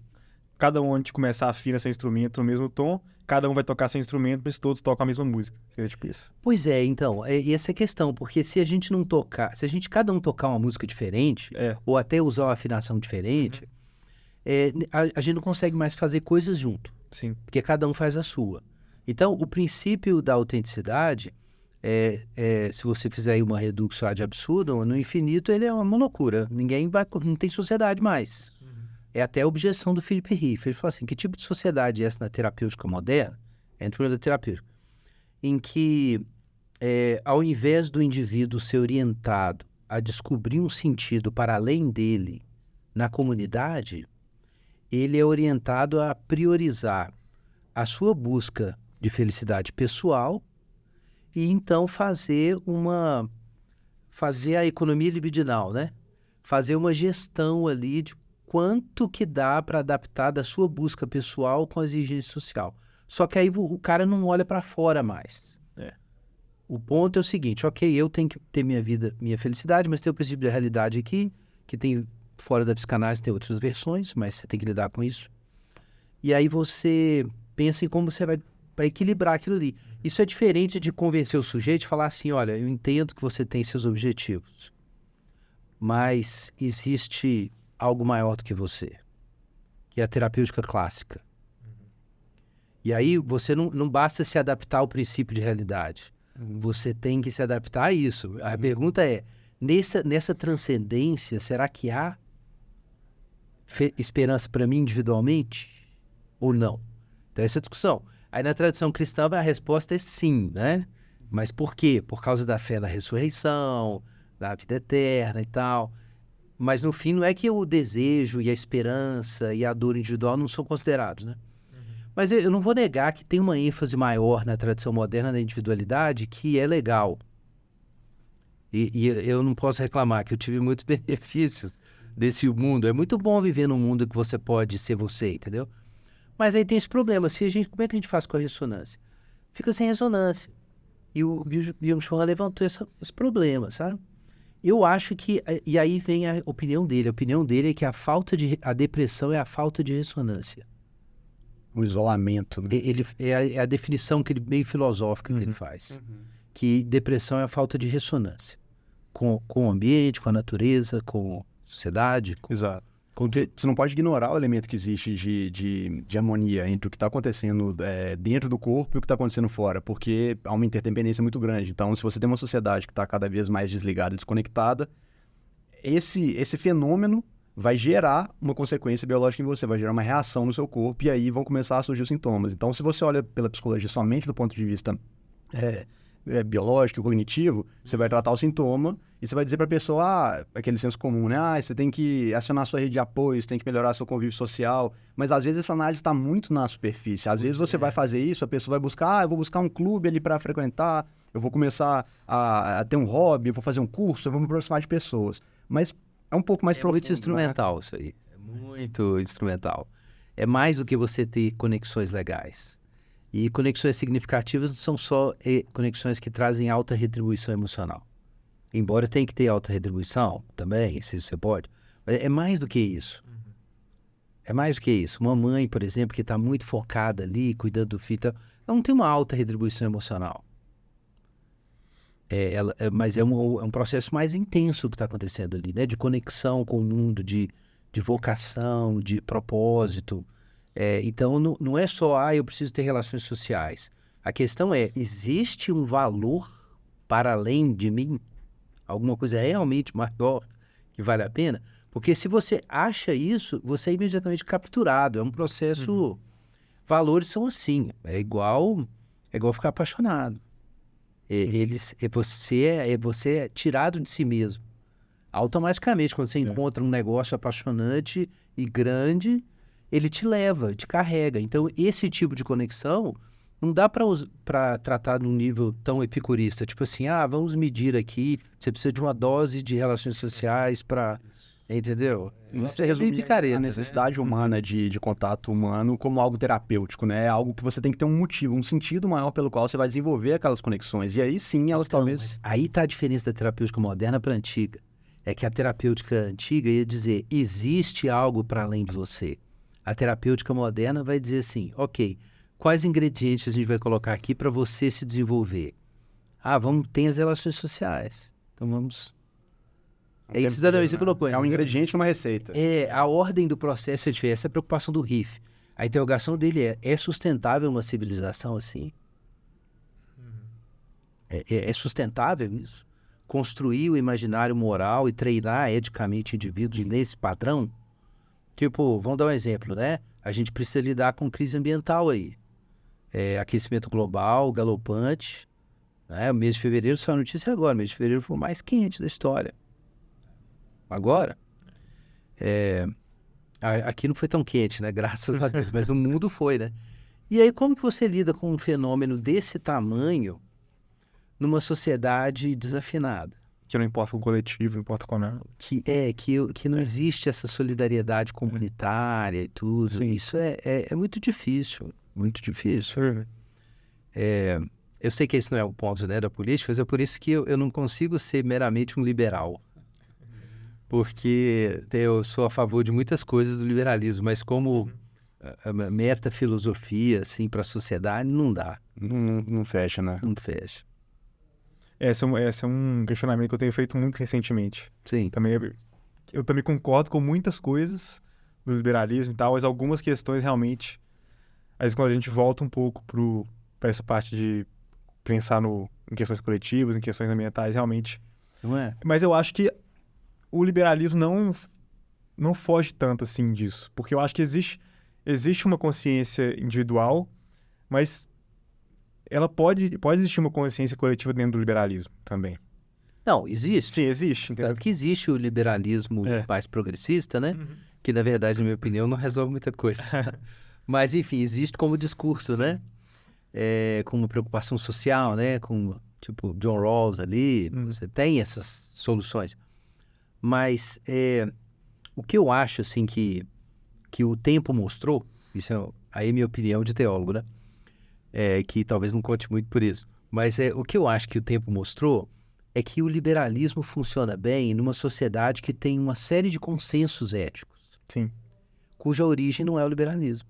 cada um antes de começar afina seu instrumento no mesmo tom, cada um vai tocar seu instrumento, mas todos tocam a mesma música. Seria tipo isso. Pois então, essa é a questão, porque se a gente não tocar, se a gente cada um tocar uma música diferente, ou até usar uma afinação diferente, a gente não consegue mais fazer coisas junto. Sim. Porque cada um faz a sua. Então, o princípio da autenticidade, se você fizer aí uma redução ad absurdum, no infinito ele é uma loucura. Não tem sociedade mais. É até a objeção do Philip Rieff. Ele falou assim, que tipo de sociedade é essa na terapêutica moderna? Entre da terapêutica. Em que, ao invés do indivíduo ser orientado a descobrir um sentido para além dele na comunidade, ele é orientado a priorizar a sua busca de felicidade pessoal e então fazer a economia libidinal, né? Fazer uma gestão ali quanto que dá para adaptar da sua busca pessoal com a exigência social. Só que aí o cara não olha para fora mais. O ponto é o seguinte, ok, eu tenho que ter minha vida, minha felicidade, mas tem o princípio da realidade aqui, que tem fora da psicanálise, tem outras versões, mas você tem que lidar com isso. E aí você pensa em como você vai equilibrar aquilo ali. Isso é diferente de convencer o sujeito e falar assim, olha, eu entendo que você tem seus objetivos, mas existe algo maior do que você, que é a terapêutica clássica. E aí você não basta se adaptar ao princípio de realidade. Você tem que se adaptar a isso. A pergunta é, nessa transcendência, será que há esperança para mim individualmente ou não? Então essa é a discussão. Aí na tradição cristã a resposta é sim, né? Mas por quê? Por causa da fé na ressurreição, da vida eterna e tal. Mas no fim não é que o desejo e a esperança e a dor individual não são considerados, né? Mas eu não vou negar que tem uma ênfase maior na tradição moderna da individualidade que é legal. E eu não posso reclamar que eu tive muitos benefícios desse mundo. É muito bom viver num mundo que você pode ser você, entendeu? Mas aí tem esse problema. Como é que a gente faz com a ressonância? Fica sem ressonância. E o Byung-Chul Han levantou esse problema, sabe? Eu acho que... E aí vem a opinião dele. A opinião dele é que a depressão é a falta de ressonância. O isolamento, né? É a definição que meio filosófica que ele faz. Que depressão é a falta de ressonância. Com o ambiente, com a natureza, com a sociedade. Exato. Porque você não pode ignorar o elemento que existe de harmonia entre o que está acontecendo dentro do corpo e o que está acontecendo fora, porque há uma interdependência muito grande. Então, se você tem uma sociedade que está cada vez mais desligada e desconectada, esse fenômeno vai gerar uma consequência biológica em você, vai gerar uma reação no seu corpo e aí vão começar a surgir os sintomas. Então, se você olha pela psicologia somente do ponto de vista biológico, cognitivo, você vai tratar o sintoma e você vai dizer para a pessoa, aquele senso comum, né? Você tem que acionar sua rede de apoio, você tem que melhorar seu convívio social, mas às vezes essa análise está muito na superfície. Às vezes você vai fazer isso, a pessoa vai buscar, eu vou buscar um clube ali para frequentar, eu vou começar a ter um hobby, eu vou fazer um curso, eu vou me aproximar de pessoas. Mas é um pouco mais profundo. É muito instrumental isso aí. É muito instrumental. É mais do que você ter conexões legais. E conexões significativas não são só conexões que trazem alta retribuição emocional. Embora tenha que ter alta retribuição também, se você pode. Mas é mais do que isso. É mais do que isso. Uma mãe, por exemplo, que está muito focada ali, cuidando do filho, ela não tem uma alta retribuição emocional. Mas é um processo mais intenso que está acontecendo ali, né? De conexão com o mundo, de vocação, de propósito. Então, não é só, eu preciso ter relações sociais. A questão é, existe um valor para além de mim? Alguma coisa realmente maior que vale a pena? Porque se você acha isso, você é imediatamente capturado. É um processo... Valores são assim. É igual ficar apaixonado. Você é tirado de si mesmo. Automaticamente, quando você encontra um negócio apaixonante e grande, ele te leva, te carrega. Então, esse tipo de conexão não dá para tratar num nível tão epicurista. Tipo assim, vamos medir aqui, você precisa de uma dose de relações sociais para... Entendeu? Você resume a necessidade humana de contato humano como algo terapêutico, né? É algo que você tem que ter um motivo, um sentido maior pelo qual você vai desenvolver aquelas conexões. E aí sim, elas talvez... Aí está a diferença da terapêutica moderna para a antiga. É que a terapêutica antiga ia dizer, existe algo para além de você. A terapêutica moderna vai dizer assim, ok, quais ingredientes a gente vai colocar aqui para você se desenvolver? Tem as relações sociais. Então vamos... É isso que eu colocou. É um ingrediente numa receita. A ordem do processo é diferente. Essa é a preocupação do Riff. A interrogação dele é sustentável uma civilização assim? É sustentável isso? Construir o imaginário moral e treinar eticamente indivíduos nesse padrão? Tipo, vamos dar um exemplo, né? A gente precisa lidar com crise ambiental aí. Aquecimento global, galopante. Né? O mês de fevereiro, só a notícia agora. O mês de fevereiro foi o mais quente da história. Agora, aqui não foi tão quente, né? Graças a Deus, mas no mundo foi, né? E aí, como que você lida com um fenômeno desse tamanho numa sociedade desafinada? Que não importa com o coletivo, não importa com nada. Que não existe essa solidariedade comunitária e tudo. Sim. Isso é muito difícil, muito difícil. Eu sei que esse não é o ponto, né, da política, mas é por isso que eu não consigo ser meramente um liberal. Porque eu sou a favor de muitas coisas do liberalismo, mas como a metafilosofia, assim, para a sociedade, não dá, Não fecha, né? não fecha. Esse é um questionamento que eu tenho feito muito recentemente. Sim, Eu também concordo com muitas coisas do liberalismo e tal, mas algumas questões realmente, às vezes quando a gente volta um pouco para essa parte de pensar em questões coletivas, em questões ambientais, realmente. não é? Mas eu acho que o liberalismo não foge tanto assim disso, porque eu acho que existe uma consciência individual, mas ela pode existir uma consciência coletiva dentro do liberalismo também. Não, existe. Sim, existe, entendeu? Tanto que existe o liberalismo mais progressista, né? Que, na verdade, na minha opinião, não resolve muita coisa. Mas, enfim, existe como discurso, né? Com uma preocupação social, né? Com, tipo, John Rawls ali. Você tem essas soluções. Mas o que eu acho, assim, que o tempo mostrou, isso aí é minha opinião de teólogo, né? Que talvez não conte muito por isso. Mas o que eu acho que o tempo mostrou é que o liberalismo funciona bem numa sociedade que tem uma série de consensos éticos, Sim. cuja origem não é o liberalismo.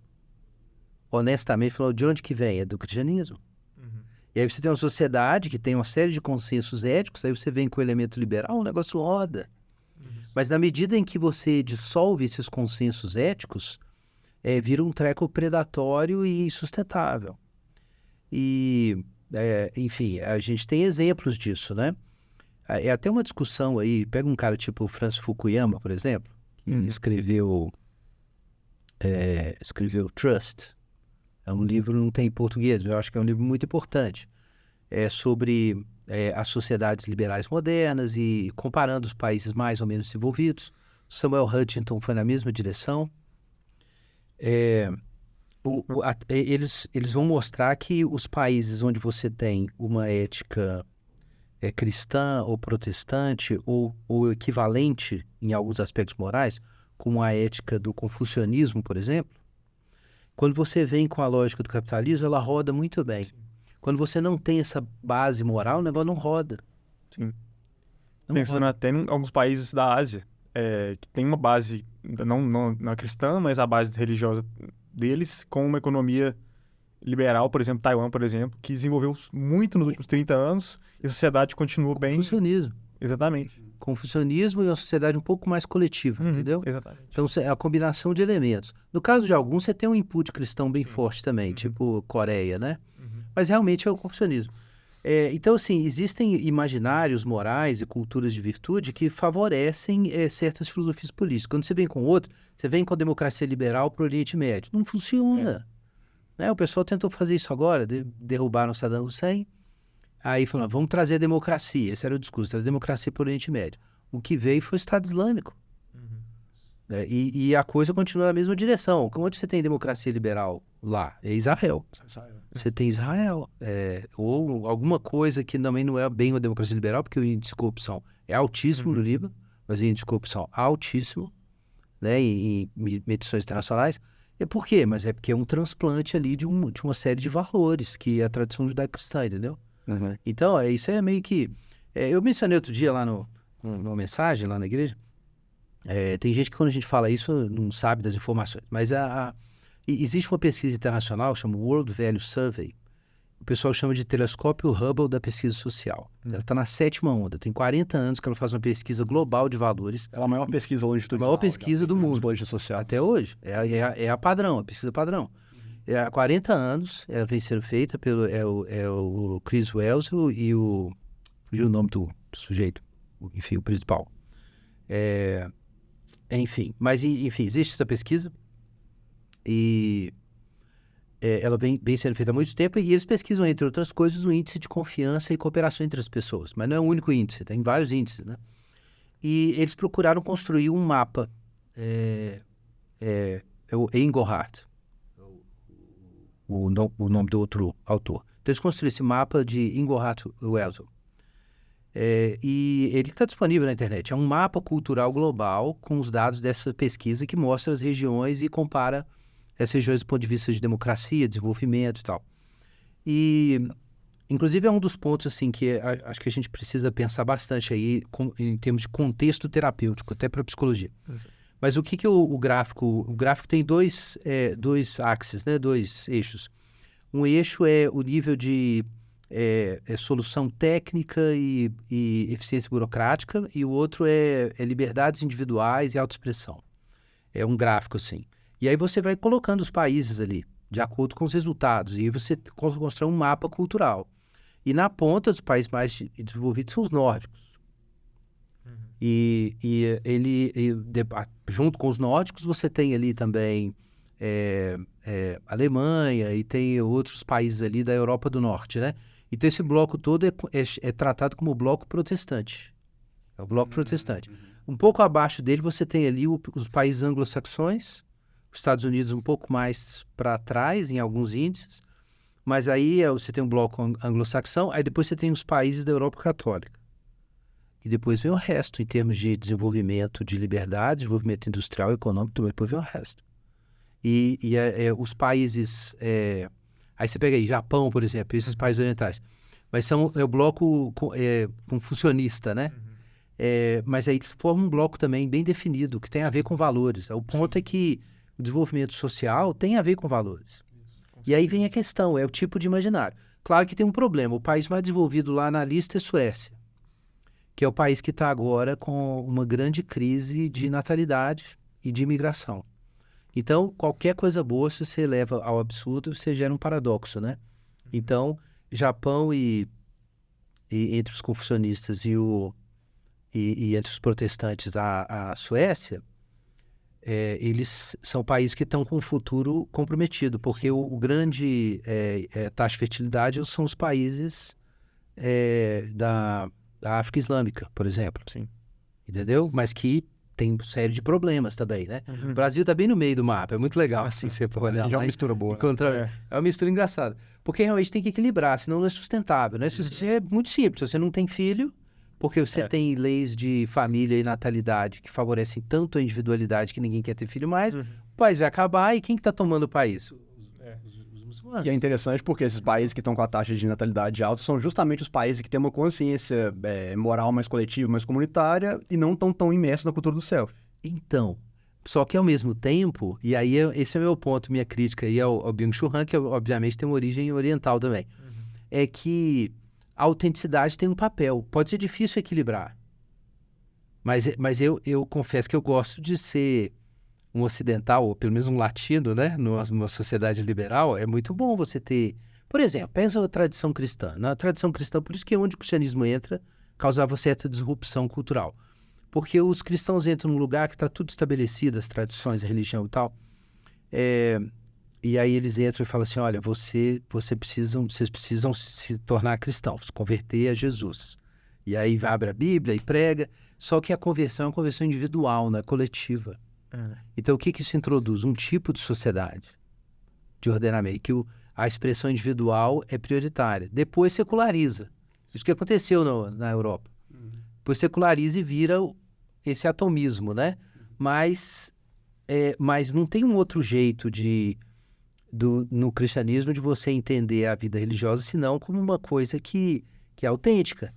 Honestamente, falando, de onde que vem? É do cristianismo. E aí você tem uma sociedade que tem uma série de consensos éticos, aí você vem com o elemento liberal, o negócio roda. Mas na medida em que você dissolve esses consensos éticos, vira um treco predatório e insustentável. E, enfim, a gente tem exemplos disso, né? É até uma discussão aí, pega um cara tipo o Francis Fukuyama, por exemplo, que escreveu Trust. É um livro, não tem em português, mas eu acho que é um livro muito importante. É sobre as sociedades liberais modernas e comparando os países mais ou menos desenvolvidos. Samuel Huntington foi na mesma direção. Eles vão mostrar que os países onde você tem uma ética cristã ou protestante ou equivalente em alguns aspectos morais, como a ética do confucionismo, por exemplo, quando você vem com a lógica do capitalismo, ela roda muito bem. Sim. Quando você não tem essa base moral, o negócio não roda. Sim. Pensando até em alguns países da Ásia, que tem uma base, não cristã, mas a base religiosa deles, com uma economia liberal, por exemplo, Taiwan, por exemplo, que desenvolveu muito nos últimos 30 anos e a sociedade continua bem... Confucionismo. Exatamente. Confucionismo e uma sociedade um pouco mais coletiva, entendeu? Exatamente. Então, é a combinação de elementos. No caso de alguns, você tem um input cristão bem forte também, tipo Coreia, né? Mas realmente é o confucionismo. Então, assim, existem imaginários morais e culturas de virtude que favorecem certas filosofias políticas. Quando você vem com outro, você vem com a democracia liberal para o Oriente Médio. Não funciona. O pessoal tentou fazer isso agora, derrubaram Saddam Hussein, aí falaram, vamos trazer a democracia. Esse era o discurso, trazer a democracia para o Oriente Médio. O que veio foi o Estado Islâmico. E a coisa continua na mesma direção. Onde você tem democracia liberal? Lá, é Israel. Você tem Israel. Ou alguma coisa que também não é bem uma democracia liberal, porque o índice de corrupção é altíssimo no Líbano, mas o índice de corrupção é altíssimo, né, em medições internacionais. Por quê? Mas é porque é um transplante ali de uma série de valores, que é a tradição judaico-cristã, entendeu? Então, isso é meio que... eu mencionei outro dia lá numa mensagem, lá na igreja, tem gente que quando a gente fala isso não sabe das informações, mas existe uma pesquisa internacional, chama World Value Survey, o pessoal chama de telescópio Hubble da pesquisa social. Ela está na 7ª onda, tem 40 anos que ela faz uma pesquisa global de valores. Ela é a maior pesquisa longitudinal. A maior pesquisa do mundo. Psicologia social. Até hoje. É a padrão, a pesquisa padrão. Há 40 anos, ela vem sendo feita pelo o Chris Wells e o... Fugiu o nome do sujeito. Enfim, o principal. Enfim, existe essa pesquisa e ela vem sendo feita há muito tempo e eles pesquisam, entre outras coisas, o índice de confiança e cooperação entre as pessoas. Mas não é o único índice, tem vários índices, né? E eles procuraram construir um mapa, o Engelhardt, o nome do outro autor. Então eles construíram esse mapa de Engelhardt Wells. E ele está disponível na internet. É um mapa cultural global com os dados dessa pesquisa que mostra as regiões e compara essas regiões do ponto de vista de democracia, desenvolvimento e tal. E, inclusive, é um dos pontos assim, que acho que a gente precisa pensar bastante aí em termos de contexto terapêutico, até para a psicologia. Mas o que o gráfico... O gráfico tem dois axes, né? 2 eixos. Um eixo é o nível de solução técnica e eficiência burocrática, e o outro é liberdades individuais e autoexpressão. É um gráfico assim. E aí você vai colocando os países ali, de acordo com os resultados, e aí você constrói um mapa cultural. E na ponta dos países mais desenvolvidos são os nórdicos. Junto com os nórdicos, você tem ali também Alemanha e tem outros países ali da Europa do Norte, né? Então esse bloco todo é tratado como bloco protestante. É o bloco protestante. Um pouco abaixo dele você tem ali os países anglo-saxões, os Estados Unidos um pouco mais para trás em alguns índices, mas aí você tem um bloco anglo-saxão, aí depois você tem os países da Europa Católica. E depois vem o resto, em termos de desenvolvimento de liberdade, desenvolvimento industrial, econômico, depois vem o resto. Os países... aí você pega aí, Japão, por exemplo, esses países orientais. Mas é o bloco confucionista, né? Mas aí eles formam um bloco também bem definido, que tem a ver com valores. O ponto é que o desenvolvimento social tem a ver com valores. E aí vem a questão, é o tipo de imaginário. Claro que tem um problema. O país mais desenvolvido lá na lista é Suécia, que é o país que está agora com uma grande crise de natalidade e de imigração. Então, qualquer coisa boa, se você leva ao absurdo, você gera um paradoxo, né? Então, Japão e entre os confucionistas e entre os protestantes, a Suécia, eles são países que estão com um futuro comprometido, porque o grande taxa de fertilidade são os países da África Islâmica, por exemplo. Sim. Entendeu? Mas que tem série de problemas também, né? O Brasil está bem no meio do mapa, é muito legal assim, você pode olhar Já é lá uma mistura boa. É uma mistura engraçada. Porque realmente tem que equilibrar, senão não é sustentável, né? Se você é muito simples, se você não tem filho, porque você tem leis de família e natalidade que favorecem tanto a individualidade que ninguém quer ter filho mais, o país vai acabar e quem que está tomando o país? Os muçulmanos. E é interessante porque esses países que estão com a taxa de natalidade alta são justamente os países que têm uma consciência moral mais coletiva, mais comunitária e não estão tão imersos na cultura do self. Então, só que ao mesmo tempo, e aí esse é o meu ponto, minha crítica aí ao Byung-Chul Han, que obviamente tem uma origem oriental também, é que a autenticidade tem um papel. Pode ser difícil equilibrar, mas eu confesso que eu gosto de ser um ocidental, ou pelo menos um latino, né? Numa sociedade liberal, é muito bom você ter... Por exemplo, pensa a tradição cristã. Na tradição cristã, por isso que onde o cristianismo entra, causava certa disrupção cultural. Porque os cristãos entram num lugar que está tudo estabelecido, as tradições, a religião e tal. E aí eles entram e falam assim, olha, vocês precisam se tornar cristãos, converter a Jesus. E aí abre a Bíblia e prega, só que a conversão é uma conversão individual, não é coletiva. Então o que isso introduz? Um tipo de sociedade, de ordenamento, que a expressão individual é prioritária. Depois seculariza. Isso que aconteceu na Europa. Depois seculariza e vira esse atomismo, né? Mas não tem um outro jeito no cristianismo de você entender a vida religiosa, senão como uma coisa que é autêntica.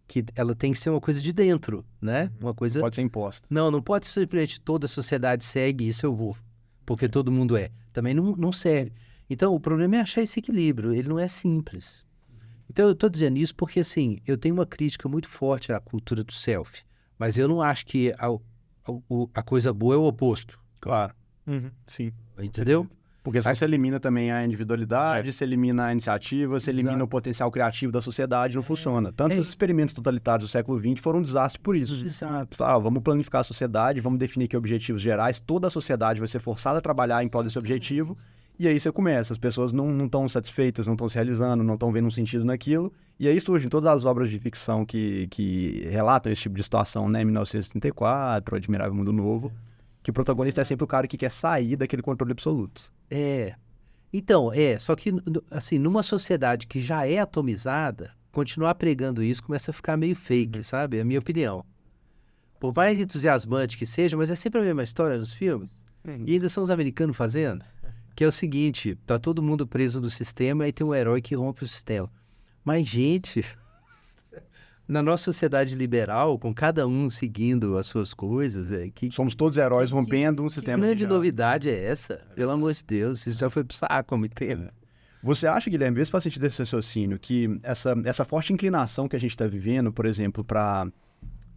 Que ela tem que ser uma coisa de dentro, né? Uma coisa... Pode ser imposta. Não pode ser simplesmente toda a sociedade segue, isso eu vou, porque todo mundo é. Também não serve. Então, o problema é achar esse equilíbrio, ele não é simples. Então, eu estou dizendo isso porque, assim, eu tenho uma crítica muito forte à cultura do self, mas eu não acho que a coisa boa é o oposto. Claro. Sim. Entendeu? Porque se você elimina também a individualidade, você elimina a iniciativa, você elimina o potencial criativo da sociedade, não funciona. Tanto que os experimentos totalitários do século XX foram um desastre por isso. Exato. Vamos planificar a sociedade, vamos definir que objetivos gerais, toda a sociedade vai ser forçada a trabalhar em prol desse objetivo, e aí você começa, as pessoas não estão satisfeitas, não estão se realizando, não estão vendo um sentido naquilo, e aí surgem todas as obras de ficção que relatam esse tipo de situação, né? 1934, O Admirável Mundo Novo, que o protagonista é sempre o cara que quer sair daquele controle absoluto. Então, só que, assim, numa sociedade que já é atomizada, continuar pregando isso começa a ficar meio fake, sabe? É a minha opinião. Por mais entusiasmante que seja, mas é sempre a mesma história nos filmes. E ainda são os americanos fazendo. Que é o seguinte, tá todo mundo preso no sistema e tem um herói que rompe o sistema. Mas, gente, na nossa sociedade liberal, com cada um seguindo as suas coisas, Somos todos heróis rompendo um que sistema. grande novidade é essa? Pelo amor de Deus, isso já foi pro saco há muito tempo. Você acha, Guilherme, vê se faz sentido esse raciocínio, que essa forte inclinação que a gente está vivendo, por exemplo, para...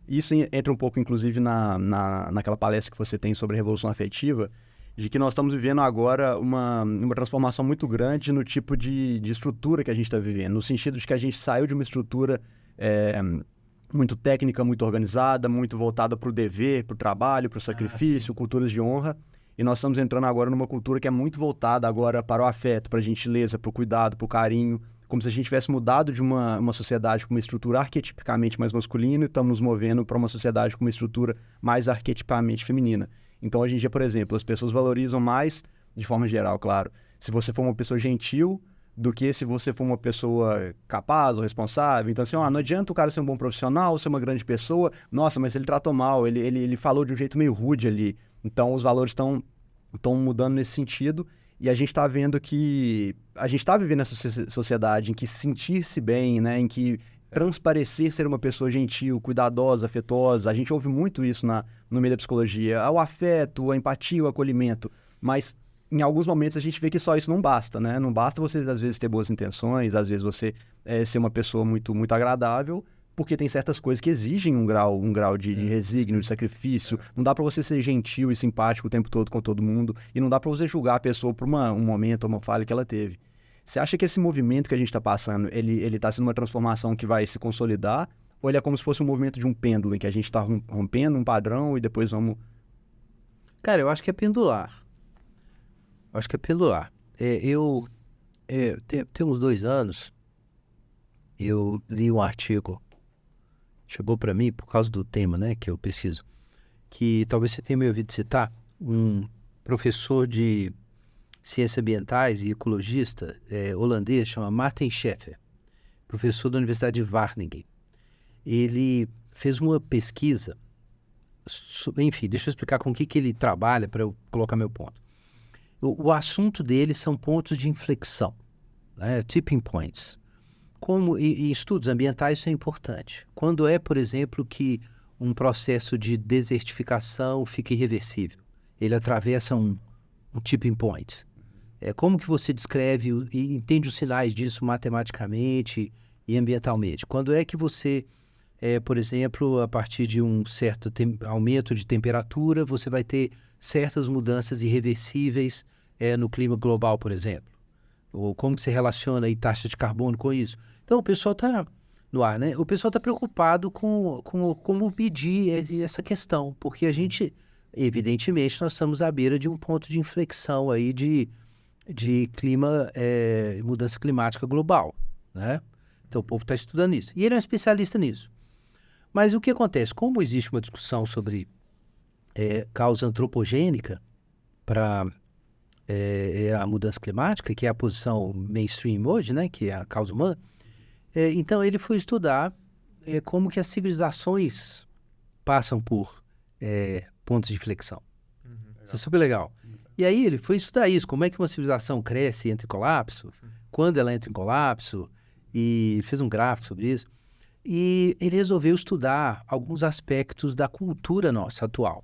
Isso entra um pouco, inclusive, naquela palestra que você tem sobre a revolução afetiva, de que nós estamos vivendo agora uma transformação muito grande no tipo de estrutura que a gente está vivendo, no sentido de que a gente saiu de uma estrutura muito técnica, muito organizada, muito voltada para o dever, para o trabalho, para o sacrifício, culturas de honra, e nós estamos entrando agora numa cultura que é muito voltada agora para o afeto, para a gentileza, para o cuidado, para o carinho, como se a gente tivesse mudado de uma sociedade com uma estrutura arquetipicamente mais masculina e estamos nos movendo para uma sociedade com uma estrutura mais arquetipamente feminina. Então, hoje em dia, por exemplo, as pessoas valorizam mais, de forma geral, claro, se você for uma pessoa gentil do que se você for uma pessoa capaz ou responsável. Então, assim, não adianta o cara ser um bom profissional, ser uma grande pessoa, nossa, mas ele tratou mal, ele falou de um jeito meio rude ali. Então, os valores estão mudando nesse sentido. E a gente está vendo que... A gente está vivendo essa sociedade em que sentir-se bem, né? Em que transparecer ser uma pessoa gentil, cuidadosa, afetuosa. A gente ouve muito isso no meio da psicologia. O afeto, a empatia, o acolhimento. Mas, em alguns momentos, a gente vê que só isso não basta, né? Não basta você, às vezes, ter boas intenções, às vezes você ser uma pessoa muito, muito agradável, porque tem certas coisas que exigem um grau de resígnio, de sacrifício. Não dá para você ser gentil e simpático o tempo todo com todo mundo. E não dá para você julgar a pessoa por um momento ou uma falha que ela teve. Você acha que esse movimento que a gente está passando, ele está sendo uma transformação que vai se consolidar? Ou ele é como se fosse um movimento de um pêndulo, em que a gente está rompendo um padrão e depois vamos... Cara, eu acho que é pendular. Tem uns 2 anos, eu li um artigo, chegou para mim por causa do tema, né, que eu pesquiso, que talvez você tenha me ouvido citar, um professor de ciências ambientais e ecologista holandês, chama Martin Scheffer, professor da Universidade de Wageningen. Ele fez uma pesquisa, enfim, deixa eu explicar com o que ele trabalha para eu colocar meu ponto. O assunto dele são pontos de inflexão, né, tipping points. Como em estudos ambientais isso é importante. Quando por exemplo, que um processo de desertificação fica irreversível, ele atravessa um tipping point. Como que você descreve e entende os sinais disso matematicamente e ambientalmente? Quando é que você, por exemplo, a partir de um certo aumento de temperatura, você vai ter certas mudanças irreversíveis no clima global, por exemplo? Ou como que você relaciona aí taxa de carbono com isso? Então, o pessoal está no ar, né? O pessoal está preocupado com como medir essa questão, porque a gente, evidentemente, nós estamos à beira de um ponto de inflexão aí de clima, mudança climática global, né? Então, o povo está estudando isso. E ele é um especialista nisso. Mas o que acontece? Como existe uma discussão sobre causa antropogênica para a mudança climática, que é a posição mainstream hoje, né? Que é a causa humana, então ele foi estudar como que as civilizações passam por pontos de inflexão. Isso é super legal. E aí ele foi estudar isso, como é que uma civilização cresce e entra em colapso, quando ela entra em colapso, e fez um gráfico sobre isso. E ele resolveu estudar alguns aspectos da cultura nossa atual.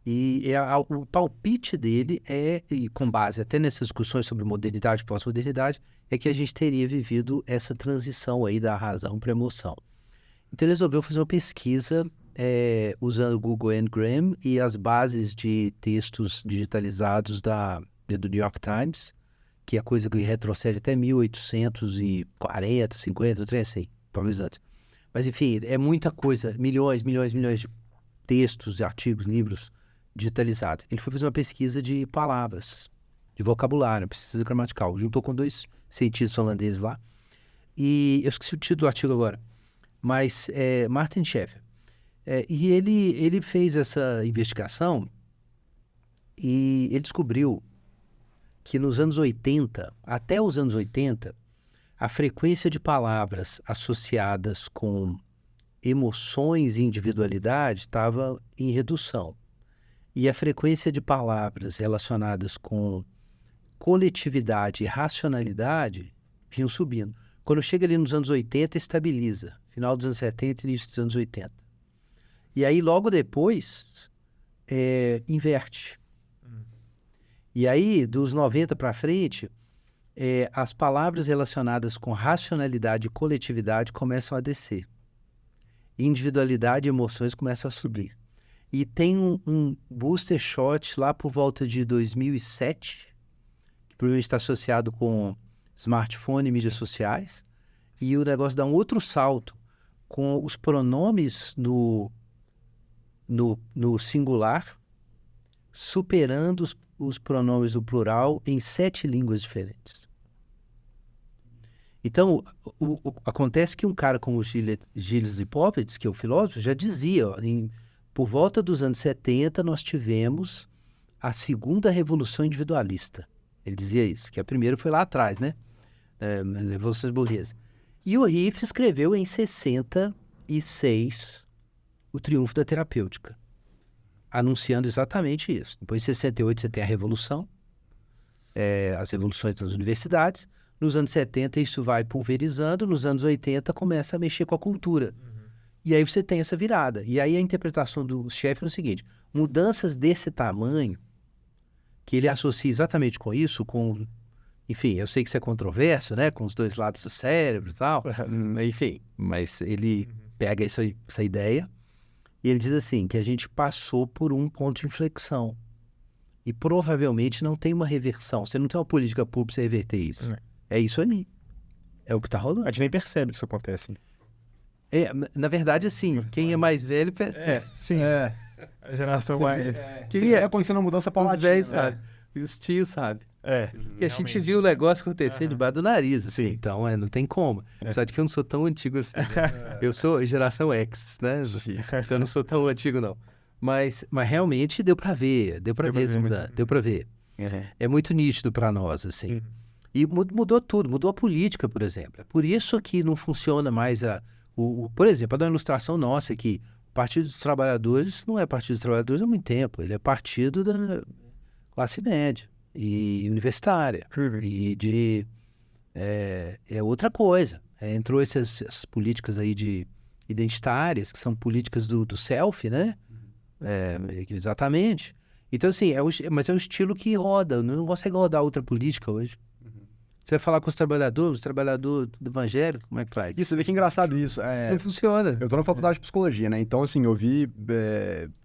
E o palpite dele e com base até nessas discussões sobre modernidade e pós-modernidade, é que a gente teria vivido essa transição aí da razão para a emoção. Então ele resolveu fazer uma pesquisa usando o Google Ngram e as bases de textos digitalizados do New York Times, que é coisa que retrocede até 1840, 50, trem assim, talvez antes. Mas enfim, é muita coisa, milhões de textos, artigos, livros digitalizados. Ele foi fazer uma pesquisa de palavras, de vocabulário, pesquisa gramatical. Juntou com 2 cientistas holandeses lá. E eu esqueci o título do artigo agora. Mas Martin Scheffer. E ele fez essa investigação e ele descobriu que nos anos 80, até os anos 80, a frequência de palavras associadas com emoções e individualidade estava em redução. E a frequência de palavras relacionadas com coletividade e racionalidade vinham subindo. Quando chega ali nos anos 80, estabiliza. Final dos anos 70 e início dos anos 80. E aí, logo depois, inverte. E aí, dos 90 para frente, as palavras relacionadas com racionalidade e coletividade começam a descer. Individualidade e emoções começam a subir. E tem um booster shot lá por volta de 2007, que provavelmente está associado com smartphone e mídias sociais, e o negócio dá um outro salto com os pronomes no singular, superando os pronomes do plural em 7 línguas diferentes. Então, acontece que um cara como o Gilles Lipovetsky, que é o filósofo, já dizia, ó, por volta dos anos 70, nós tivemos a segunda revolução individualista. Ele dizia isso, que a primeira foi lá atrás, né? As revoluções burguesas. E o Riff escreveu em 66 O Triunfo da Terapêutica, anunciando exatamente isso. Depois, em 68, você tem a Revolução, as revoluções das universidades. Nos anos 70, isso vai pulverizando. Nos anos 80, começa a mexer com a cultura. E aí você tem essa virada. E aí a interpretação do chefe é o seguinte: mudanças desse tamanho, que ele associa exatamente com isso, com... Enfim, eu sei que isso é controverso, né? Com os dois lados do cérebro e tal. Enfim, mas ele pega essa ideia e ele diz assim, que a gente passou por um ponto de inflexão. E provavelmente não tem uma reversão. Você não tem uma política pública para você reverter isso. É isso ali. É o que está rolando. A gente nem percebe que isso acontece. Na verdade, assim, quem é mais velho percebe. Sim. A geração mais... Quem é acontecendo uma mudança Os paulatina. velhos sabem. E os tios sabem. Porque a gente viu o negócio acontecer debaixo do nariz, assim. Então, não tem como. Apesar de que eu não sou tão antigo assim, né? Eu sou geração X, né? Então, eu não sou tão antigo, não. Mas realmente deu pra ver. Deu pra ver essa mudança. Deu pra ver. É muito nítido pra nós, assim. E mudou tudo. Mudou a política, por exemplo. É por isso que não funciona mais por exemplo, para dar uma ilustração nossa aqui, o Partido dos Trabalhadores não é Partido dos Trabalhadores há muito tempo. Ele é partido da classe média e universitária. E é outra coisa. Entrou essas políticas aí de identitárias, que são políticas do self, né? Exatamente. Então, assim, mas é um estilo que roda. Não consegue rodar outra política hoje. Você vai falar com os trabalhadores do evangelho, como é que faz? Isso, você vê que é engraçado isso. Não funciona. Eu tô na faculdade de psicologia, né? Então, assim, eu vi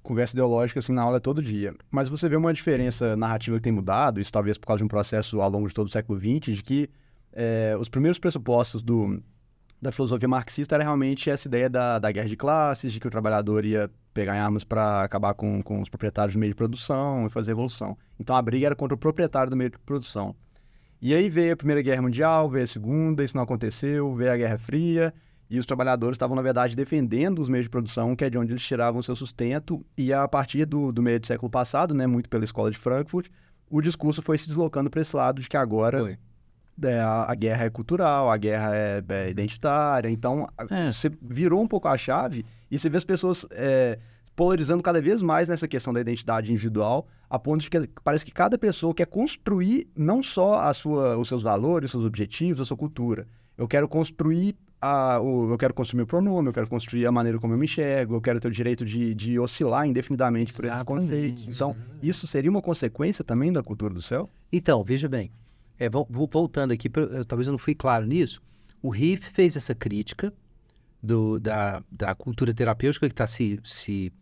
conversa ideológica, assim, na aula todo dia. Mas você vê uma diferença narrativa que tem mudado, isso talvez por causa de um processo ao longo de todo o século XX, de que os primeiros pressupostos da filosofia marxista era realmente essa ideia da guerra de classes, de que o trabalhador ia pegar em armas para acabar com os proprietários do meio de produção e fazer revolução. Então, a briga era contra o proprietário do meio de produção. E aí veio a Primeira Guerra Mundial, veio a Segunda, isso não aconteceu, veio a Guerra Fria, e os trabalhadores estavam, na verdade, defendendo os meios de produção, que é de onde eles tiravam o seu sustento, e a partir do meio do século passado, né, muito pela Escola de Frankfurt, o discurso foi se deslocando para esse lado de que agora a guerra é cultural, a guerra é identitária, então você virou um pouco a chave, e você vê as pessoas polarizando cada vez mais nessa questão da identidade individual, a ponto de que parece que cada pessoa quer construir não só os seus valores, os seus objetivos, a sua cultura. Eu quero construir eu quero construir meu pronome, eu quero construir a maneira como eu me enxergo, eu quero ter o direito de oscilar indefinidamente por esses conceitos. Então, isso seria uma consequência também da cultura do céu? Então, veja bem, voltando aqui, talvez eu não fui claro nisso, o Riff fez essa crítica da cultura terapêutica que está se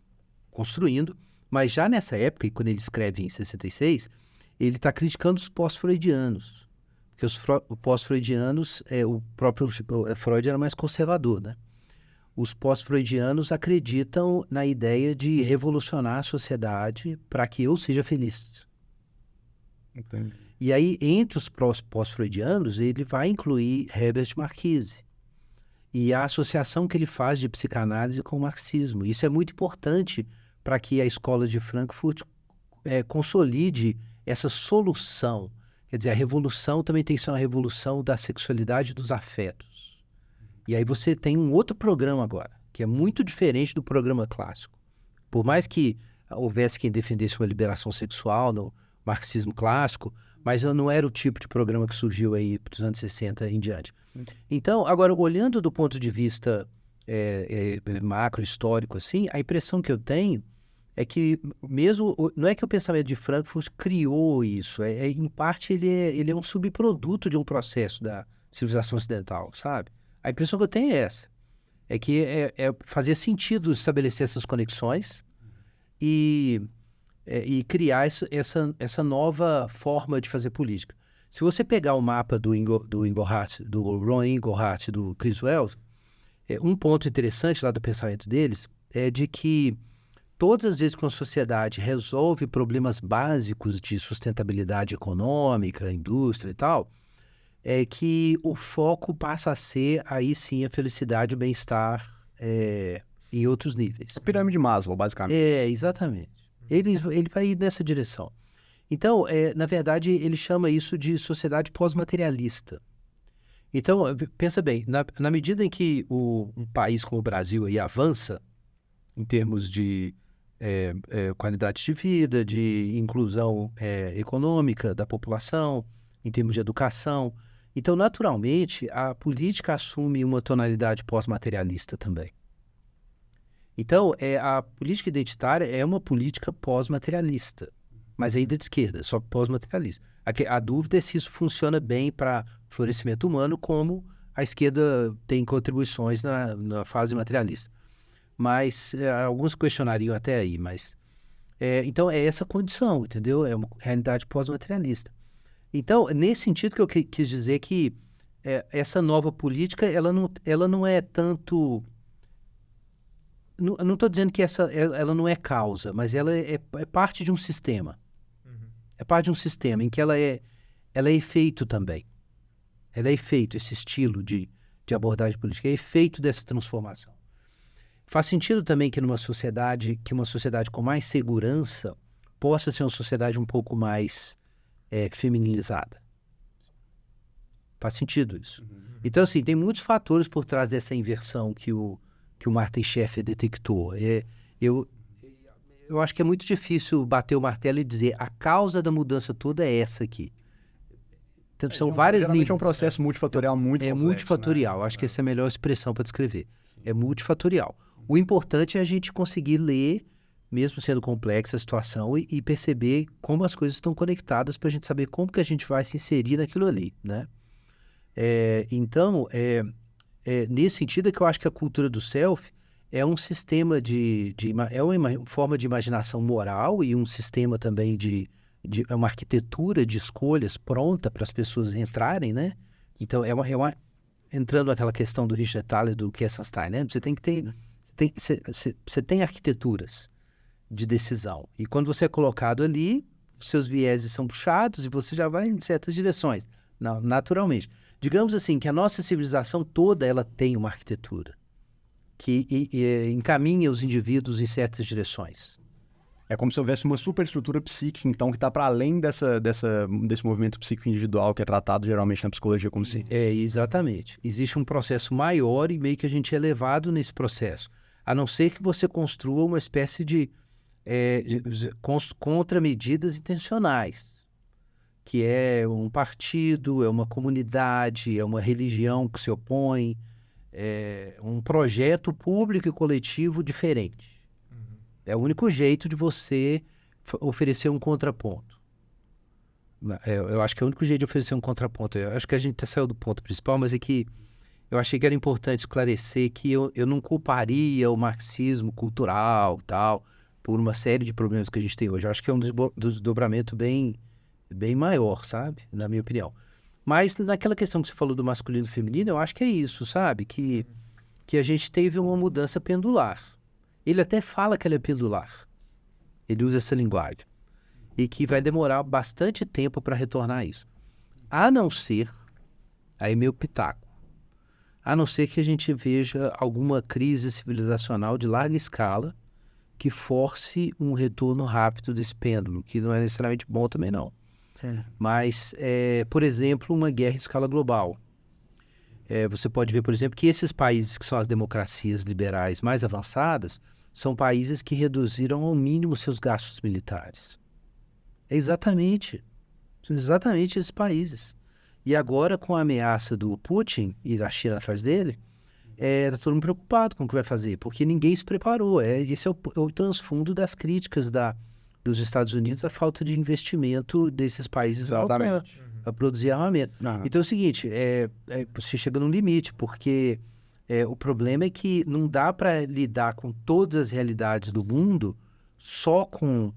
construindo, mas já nessa época, quando ele escreve em 66, ele está criticando os pós-freudianos, porque os pós-freudianos, o próprio Freud era mais conservador, né? Os pós-freudianos acreditam na ideia de revolucionar a sociedade para que eu seja feliz. Entendi. E aí, entre os pós-freudianos, ele vai incluir Herbert Marcuse e a associação que ele faz de psicanálise com o marxismo. Isso é muito importante para que a escola de Frankfurt consolide essa solução Quer dizer, a revolução também tem que ser uma revolução da sexualidade e dos afetos. E aí você tem um outro programa agora, que é muito diferente do programa clássico. Por mais que houvesse quem defendesse uma liberação sexual no marxismo clássico, mas não era o tipo de programa que surgiu aí dos anos 60 em diante. Então, agora, olhando do ponto de vista macro-histórico, assim, a impressão que eu tenho é que mesmo, não é que o pensamento de Frankfurt criou isso, em parte ele é um subproduto de um processo da civilização ocidental, sabe? A impressão que eu tenho é essa, é que fazia sentido estabelecer essas conexões e criar essa nova forma de fazer política. Se você pegar o mapa do Ron Inglehart, do Chris Wells, um ponto interessante lá do pensamento deles é de que todas as vezes que uma sociedade resolve problemas básicos de sustentabilidade econômica, indústria e tal, é que o foco passa a ser, aí sim, a felicidade e o bem-estar em outros níveis. A pirâmide de Maslow, basicamente. Exatamente. Ele vai ir nessa direção. Então, na verdade, ele chama isso de sociedade pós-materialista. Então, pensa bem, na medida em que um país como o Brasil aí avança em termos de qualidade de vida, de inclusão econômica da população, em termos de educação. Então, naturalmente, a política assume uma tonalidade pós-materialista também. Então, a política identitária é uma política pós-materialista, mas ainda de esquerda, só pós-materialista. A dúvida é se isso funciona bem para florescimento humano, como a esquerda tem contribuições na fase materialista. Mas alguns questionariam até aí, mas... então, é essa condição, entendeu? É uma realidade pós-materialista. Então, nesse sentido que eu quis dizer que essa nova política, ela não é tanto... Não estou dizendo que ela não é causa, mas ela é parte de um sistema. Uhum. É parte de um sistema em que ela é efeito também. Ela é efeito, esse estilo de abordagem política, é efeito dessa transformação. Faz sentido também que uma sociedade com mais segurança possa ser uma sociedade um pouco mais feminilizada. Faz sentido isso. Uhum. Então, assim, tem muitos fatores por trás dessa inversão que o Martin Schaeffer detectou. Eu acho que é muito difícil bater o martelo e dizer a causa da mudança toda é essa aqui. Então, são várias linhas. Geralmente é um processo multifatorial muito complexo. Multifatorial. Né? Acho que essa é a melhor expressão para descrever. É multifatorial. O importante é a gente conseguir ler, mesmo sendo complexa a situação, e perceber como as coisas estão conectadas para a gente saber como que a gente vai se inserir naquilo ali, né? Então, nesse sentido é que eu acho que a cultura do self é um sistema é uma forma de imaginação moral e um sistema também é uma arquitetura de escolhas pronta para as pessoas entrarem, né? Então, entrando naquela questão do Richard Thaler, do Kesselstein, né? Você tem que ter... Você tem arquiteturas de decisão. E quando você é colocado ali, os seus vieses são puxados e você já vai em certas direções. Não, naturalmente. Digamos assim, que a nossa civilização toda ela tem uma arquitetura que encaminha os indivíduos em certas direções. É como se houvesse uma superestrutura psíquica, então, que está para além desse movimento psíquico individual que é tratado geralmente na psicologia como ciência. Exatamente. Existe um processo maior e meio que a gente é levado nesse processo. A não ser que você construa uma espécie de contramedidas intencionais, que é um partido, é uma comunidade, é uma religião que se opõe, é um projeto público e coletivo diferente. É o único jeito de você oferecer um contraponto. Eu acho que é o único jeito de oferecer um contraponto. Eu acho que a gente saiu do ponto principal, mas é que eu achei que era importante esclarecer que eu não culparia o marxismo cultural tal, por uma série de problemas que a gente tem hoje. Eu acho que é um desdobramento bem maior, sabe? Na minha opinião. Mas naquela questão que você falou do masculino e feminino, eu acho que é isso, sabe? Que a gente teve uma mudança pendular. Ele até fala que ela é pendular. Ele usa essa linguagem. E que vai demorar bastante tempo para retornar a isso. A não ser, aí meu pitaco, a não ser que a gente veja alguma crise civilizacional de larga escala que force um retorno rápido desse pêndulo, que não é necessariamente bom também não. Mas, por exemplo, uma guerra em escala global. Você pode ver, por exemplo, que esses países que são as democracias liberais mais avançadas são países que reduziram ao mínimo seus gastos militares. Exatamente esses países. E agora, com a ameaça do Putin e da China atrás dele, está todo mundo preocupado com o que vai fazer, porque ninguém se preparou. Esse é o transfundo das críticas dos Estados Unidos, a falta de investimento desses países para produzir armamento. Então é o seguinte, você chega num limite, porque o problema é que não dá para lidar com todas as realidades do mundo só com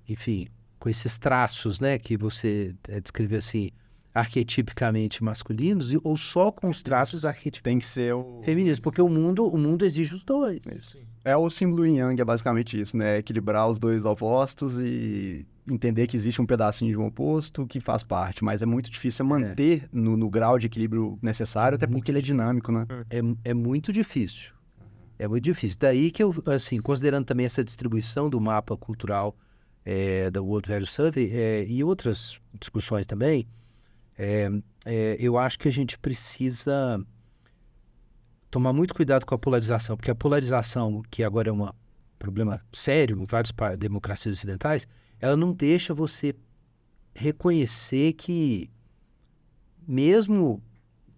enfim, com esses traços, né, que você descreveu assim, arquetipicamente masculinos, ou só com os traços arquetipicamente Tem que ser femininos, porque o mundo exige os dois. É o símbolo yin yang, é basicamente isso, né? Equilibrar os dois opostos e entender que existe um pedacinho de um oposto que faz parte, mas é muito difícil manter no grau de equilíbrio necessário, até porque ele é dinâmico, né? É muito difícil. É muito difícil. Daí que eu, assim, considerando também essa distribuição do mapa cultural da World Value Survey e outras discussões também, eu acho que a gente precisa tomar muito cuidado com a polarização, porque a polarização, que agora é um problema sério em várias democracias ocidentais, ela não deixa você reconhecer que, mesmo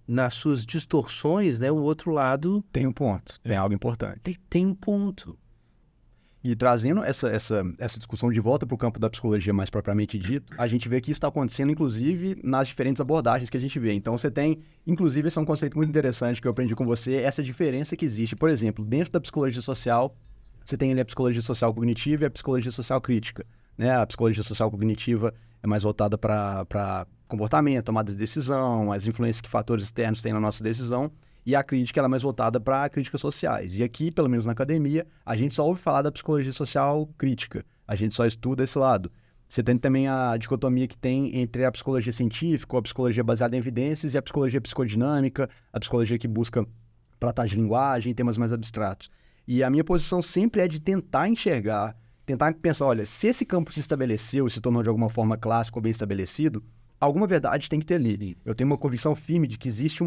nas suas distorções, né, o outro lado Tem um ponto, tem algo importante. tem um ponto. E trazendo essa discussão de volta para o campo da psicologia mais propriamente dito, a gente vê que isso está acontecendo, inclusive, nas diferentes abordagens que a gente vê. Então, você tem, inclusive, esse é um conceito muito interessante que eu aprendi com você, essa diferença que existe. Por exemplo, dentro da psicologia social, você tem ali a psicologia social cognitiva e a psicologia social crítica. Né? A psicologia social cognitiva é mais voltada para comportamento, tomada de decisão, as influências que fatores externos têm na nossa decisão, e a crítica ela é mais voltada para críticas sociais. E aqui, pelo menos na academia, a gente só ouve falar da psicologia social crítica. A gente só estuda esse lado. Você tem também a dicotomia que tem entre a psicologia científica, ou a psicologia baseada em evidências, e a psicologia psicodinâmica, a psicologia que busca tratar de linguagem, temas mais abstratos. E a minha posição sempre é de tentar enxergar, tentar pensar, olha, se esse campo se estabeleceu, se tornou de alguma forma clássico ou bem estabelecido, alguma verdade tem que ter ali. Eu tenho uma convicção firme de que existe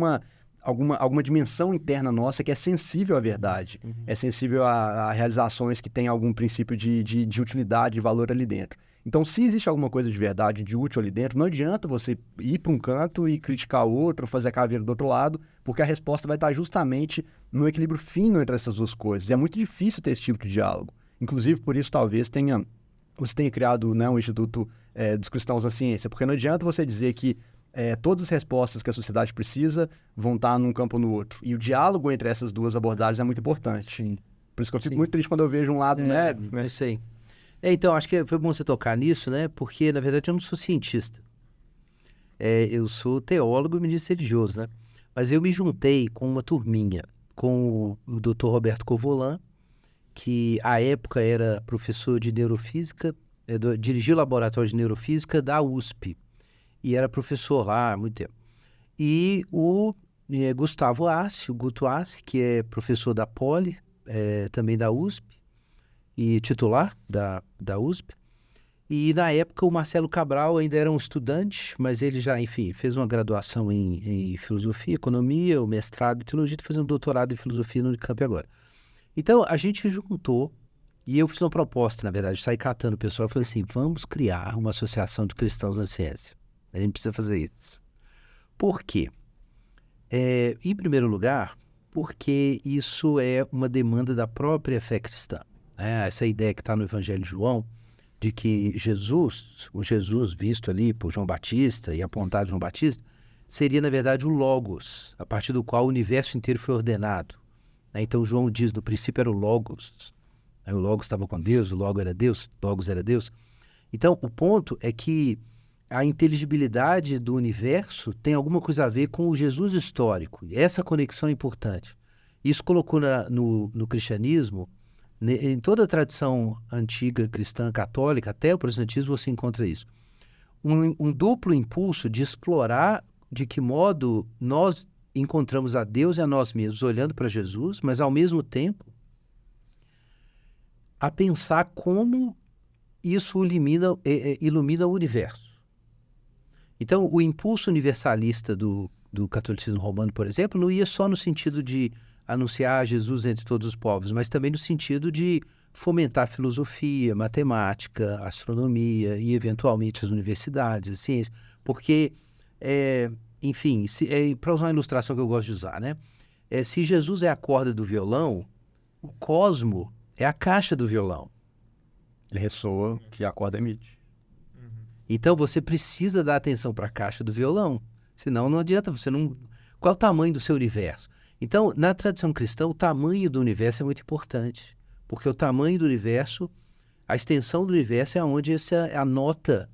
alguma dimensão interna nossa que é sensível à verdade, é sensível a realizações que têm algum princípio de utilidade, de valor ali dentro. Então, se existe alguma coisa de verdade, de útil ali dentro, não adianta você ir para um canto e criticar o outro, fazer a caveira do outro lado, porque a resposta vai estar justamente no equilíbrio fino entre essas duas coisas. E é muito difícil ter esse tipo de diálogo. Inclusive, por isso, talvez você tenha criado, né, um Instituto dos Cristãos na Ciência, porque não adianta você dizer que todas as respostas que a sociedade precisa vão estar num campo ou no outro. E o diálogo entre essas duas abordagens é muito importante. Sim. Por isso que eu fico muito triste quando eu vejo um lado, né? Eu sei. Então, acho que foi bom você tocar nisso, né? Porque, na verdade, eu não sou cientista. Eu sou teólogo e ministro religioso, né? Mas eu me juntei com uma turminha, com o Dr. Roberto Covolan, que à época era professor de neurofísica, dirigiu o laboratório de neurofísica da USP. E era professor lá há muito tempo. E o Gustavo Assi, o Guto Assi, que é professor da Poli, também da USP, e titular da USP. E na época o Marcelo Cabral ainda era um estudante, mas ele já, enfim, fez uma graduação em filosofia, economia, o mestrado em teologia, e fazendo um doutorado em filosofia no Unicamp agora. Então a gente juntou, e eu fiz uma proposta, na verdade, saí catando o pessoal e falei assim, vamos criar uma associação de cristãos na ciência. A gente precisa fazer isso. Por quê? Em primeiro lugar, porque isso é uma demanda da própria fé cristã. Essa ideia que está no Evangelho de João, de que o Jesus visto ali por João Batista e apontado por João Batista, seria, na verdade, o Logos, a partir do qual o universo inteiro foi ordenado. Então, João diz, no princípio era o Logos. O Logos estava com Deus, o Logos era Deus. Então, o ponto é que a inteligibilidade do universo tem alguma coisa a ver com o Jesus histórico. E essa conexão é importante. Isso colocou no cristianismo, em toda a tradição antiga cristã católica, até o protestantismo, você encontra isso. Um duplo impulso de explorar de que modo nós encontramos a Deus e a nós mesmos olhando para Jesus, mas ao mesmo tempo a pensar como isso ilumina o universo. Então, o impulso universalista do catolicismo romano, por exemplo, não ia só no sentido de anunciar Jesus entre todos os povos, mas também no sentido de fomentar filosofia, matemática, astronomia e, eventualmente, as universidades, as ciências. Porque, enfim, para usar uma ilustração que eu gosto de usar, né? Se Jesus é a corda do violão, o cosmo é a caixa do violão. Ele ressoa que a corda emite. Então, você precisa dar atenção para a caixa do violão. Senão, não adianta, você não... Qual é o tamanho do seu universo? Então, na tradição cristã, o tamanho do universo é muito importante. Porque o tamanho do universo, a extensão do universo é onde a nota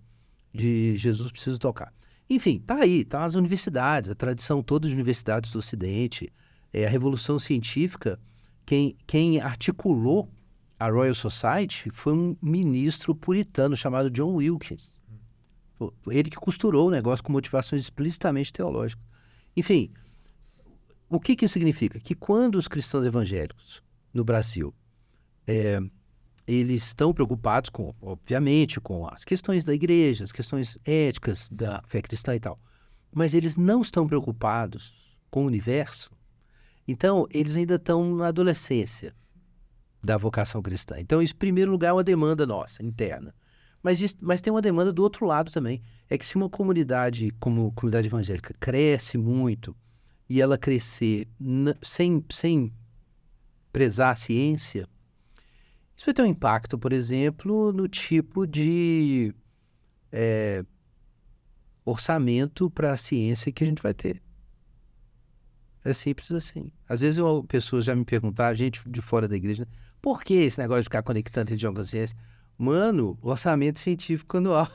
de Jesus precisa tocar. Enfim, tá aí, tá as universidades, a tradição toda das universidades do Ocidente, a Revolução Científica, quem articulou a Royal Society foi um ministro puritano chamado John Wilkins. Ele que costurou o negócio com motivações explicitamente teológicas. Enfim, o que isso significa? Que quando os cristãos evangélicos no Brasil, eles estão preocupados obviamente, com as questões da igreja, as questões éticas da fé cristã e tal, mas eles não estão preocupados com o universo, então eles ainda estão na adolescência da vocação cristã. Então, isso, em primeiro lugar, é uma demanda nossa, interna. Mas tem uma demanda do outro lado também. É que se uma comunidade, como comunidade evangélica, cresce muito e ela crescer sem prezar a ciência, isso vai ter um impacto, por exemplo, no tipo de orçamento para a ciência que a gente vai ter. É simples assim. Às vezes pessoas já me perguntaram, gente de fora da igreja, por que esse negócio de ficar conectando religião com a ciência? Mano, orçamento científico anual.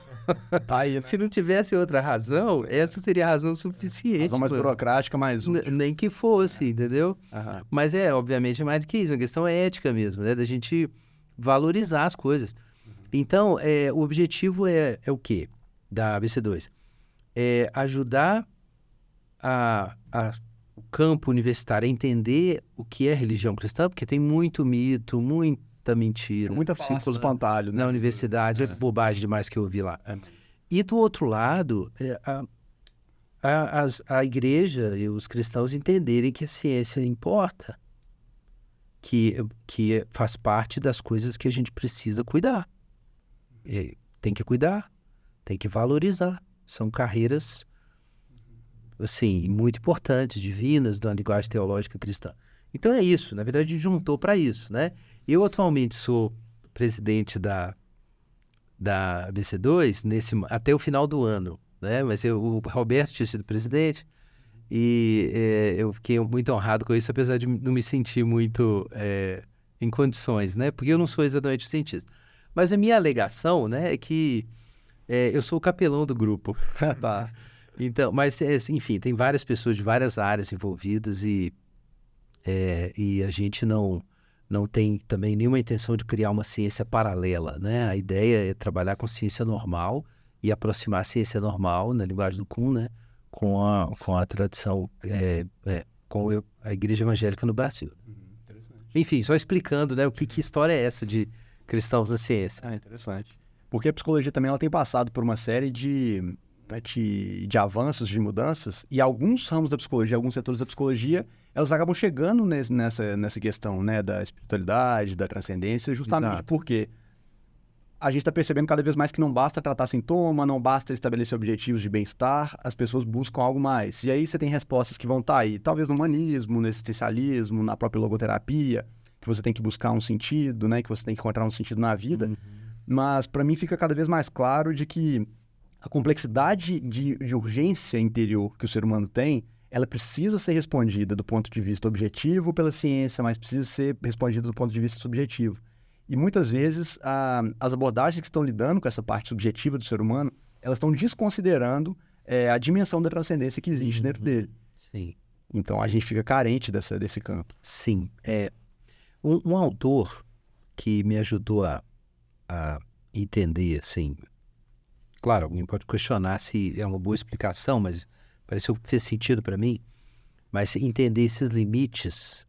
Tá aí, né? Se não tivesse outra razão, essa seria a razão suficiente. Razão mais burocrática, mais útil. Nem que fosse, entendeu? Aham. Mas obviamente, mais do que isso. É uma questão ética mesmo, né? Da gente valorizar as coisas. Então, o objetivo é o quê? Da ABC2? É ajudar o campo universitário a entender o que é religião cristã, porque tem muito mito, muita mentira. Muita falácia do espantalho, né? Na universidade, bobagem demais que eu ouvi lá. E do outro lado, a igreja e os cristãos entenderem que a ciência importa, que faz parte das coisas que a gente precisa cuidar. Tem que cuidar, tem que valorizar. São carreiras, assim, muito importantes, divinas, da linguagem teológica cristã. Então é isso, na verdade a gente juntou para isso, né? Eu atualmente sou presidente da ABC2 até o final do ano, né? Mas o Roberto tinha sido presidente e eu fiquei muito honrado com isso, apesar de não me sentir muito em condições, né? Porque eu não sou exatamente cientista. Mas a minha alegação, né, é que eu sou o capelão do grupo. Tá. Então, mas, enfim, tem várias pessoas de várias áreas envolvidas e a gente não tem também nenhuma intenção de criar uma ciência paralela, né? A ideia é trabalhar com ciência normal e aproximar a ciência normal, na linguagem do Kuhn, né? Com a tradição, com a igreja evangélica no Brasil. Enfim, só explicando, né? Que história é essa de cristãos na ciência. Interessante. Porque a psicologia também ela tem passado por uma série de avanços, de mudanças, e alguns ramos da psicologia, alguns setores da psicologia, elas acabam chegando nessa questão, né, da espiritualidade, da transcendência, justamente Exato. porque a gente está percebendo cada vez mais que não basta tratar sintoma, não basta estabelecer objetivos de bem-estar, as pessoas buscam algo mais. E aí você tem respostas que vão estar aí, talvez no humanismo, no existencialismo, na própria logoterapia, que você tem que buscar um sentido, né, que você tem que encontrar um sentido na vida. Mas para mim fica cada vez mais claro de que a complexidade de urgência interior que o ser humano tem, ela precisa ser respondida do ponto de vista objetivo pela ciência, mas precisa ser respondida do ponto de vista subjetivo. E muitas vezes as abordagens que estão lidando com essa parte subjetiva do ser humano, elas estão desconsiderando a dimensão da transcendência que existe dentro dele. Sim. Então a gente fica carente desse campo. Sim. Um autor que me ajudou a entender, assim... Claro, alguém pode questionar se é uma boa explicação, mas pareceu que fez sentido para mim. Mas entender esses limites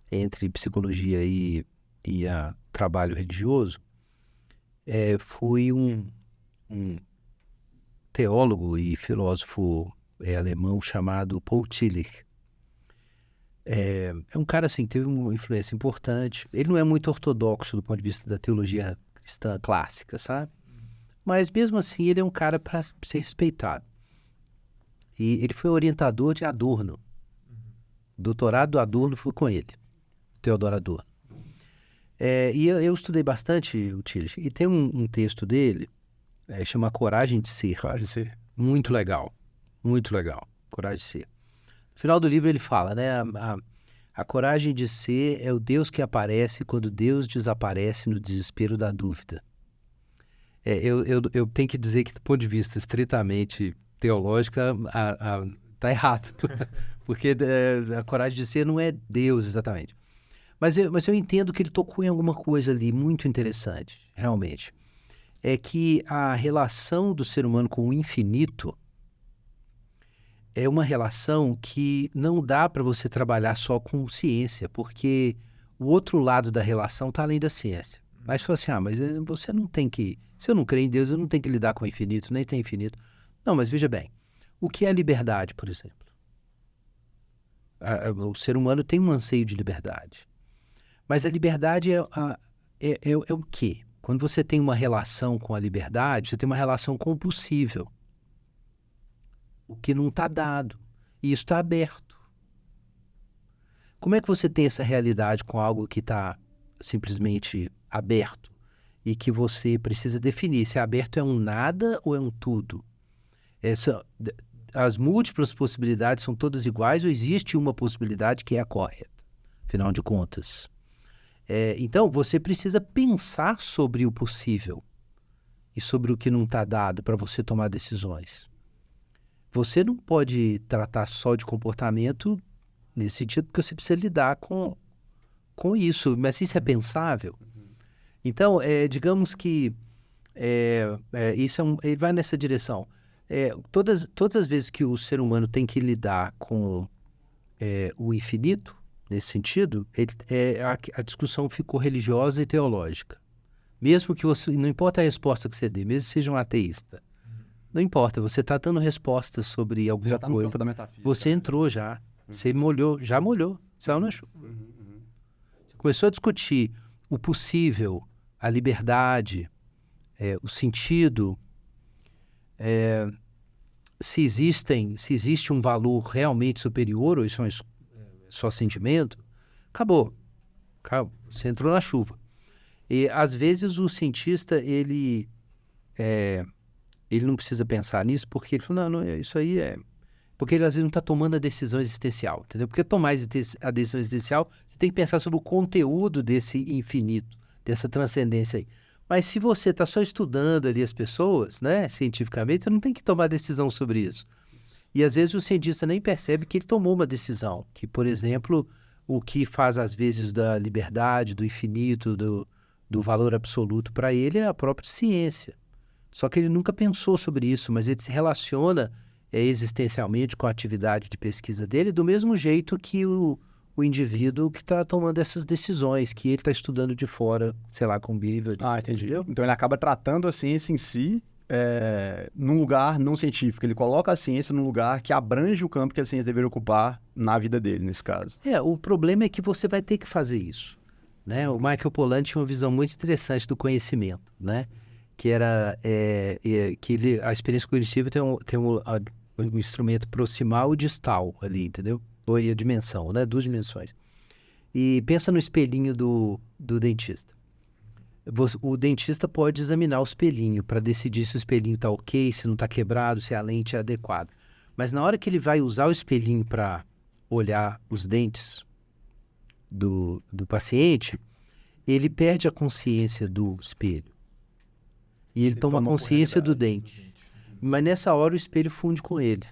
entre psicologia e trabalho religioso foi um teólogo e filósofo alemão chamado Paul Tillich. É um cara assim, que teve uma influência importante. Ele não é muito ortodoxo do ponto de vista da teologia cristã clássica, sabe? Mas mesmo assim ele é um cara para ser respeitado. E ele foi orientador de Adorno. O doutorado do Adorno foi com ele, Theodor Adorno. E eu estudei bastante o Tillich. E tem um texto dele, chama Coragem de Ser. Coragem de Ser. Muito legal, muito legal. Coragem de Ser. No final do livro ele fala, né? A coragem de ser é o Deus que aparece quando Deus desaparece no desespero da dúvida. Eu tenho que dizer que, do ponto de vista estritamente teológico, tá errado. Porque a coragem de ser não é Deus exatamente. Mas eu entendo que ele tocou em alguma coisa ali muito interessante, realmente. É que a relação do ser humano com o infinito é uma relação que não dá para você trabalhar só com ciência, porque o outro lado da relação está além da ciência. Mas você fala assim, mas você não tem que... Se eu não creio em Deus, eu não tenho que lidar com o infinito, nem tem infinito. Não, mas veja bem, o que é a liberdade, por exemplo? O ser humano tem um anseio de liberdade. Mas a liberdade é o quê? Quando você tem uma relação com a liberdade, você tem uma relação com o possível. O que não está dado. E isso está aberto. Como é que você tem essa realidade com algo que está simplesmente aberto e que você precisa definir se aberto é um nada ou é um tudo? As múltiplas possibilidades são todas iguais ou existe uma possibilidade que é a correta? Afinal de contas. Então, você precisa pensar sobre o possível e sobre o que não está dado para você tomar decisões. Você não pode tratar só de comportamento nesse sentido, porque você precisa lidar com isso. Mas isso é pensável? Então, digamos que isso ele vai nessa direção. Todas as vezes que o ser humano tem que lidar com o infinito, nesse sentido, a discussão ficou religiosa e teológica. Mesmo que você... Não importa a resposta que você dê, mesmo que seja um ateísta. Não importa, você está dando respostas sobre alguma já tá no coisa. campo da metafísica. Você entrou já. Você já molhou. Saiu na chuva. Você começou a discutir o possível, a liberdade, o sentido, se existe um valor realmente superior ou isso é só sentimento, acabou. Você entrou na chuva. E, às vezes, o cientista, ele não precisa pensar nisso, porque ele fala, não, isso aí é... Porque ele, às vezes, não está tomando a decisão existencial, entendeu? Porque tomar a decisão existencial, você tem que pensar sobre o conteúdo desse infinito, dessa transcendência aí. Mas se você está só estudando ali as pessoas, né, cientificamente, você não tem que tomar decisão sobre isso. E, às vezes, o cientista nem percebe que ele tomou uma decisão, que, por exemplo, o que faz, às vezes, da liberdade, do infinito, do valor absoluto para ele é a própria ciência. Só que ele nunca pensou sobre isso, mas ele se relaciona existencialmente com a atividade de pesquisa dele do mesmo jeito que o indivíduo que está tomando essas decisões, que ele está estudando de fora, sei lá, com Beaver. Entendi. Então ele acaba tratando a ciência em si num lugar não científico. Ele coloca a ciência num lugar que abrange o campo que a ciência deveria ocupar na vida dele, nesse caso. O problema é que você vai ter que fazer isso, né? O Michael Pollan tinha uma visão muito interessante do conhecimento, né? Que era que a experiência cognitiva tem um instrumento proximal e distal ali, entendeu? Ou a dimensão, né? 2 dimensões. E pensa no espelhinho do dentista. O dentista pode examinar o espelhinho para decidir se o espelhinho está ok, se não está quebrado, se a lente é adequada. Mas na hora que ele vai usar o espelhinho para olhar os dentes do paciente, ele perde a consciência do espelho. E ele toma consciência do dente. Mas nessa hora o espelho funde com ele.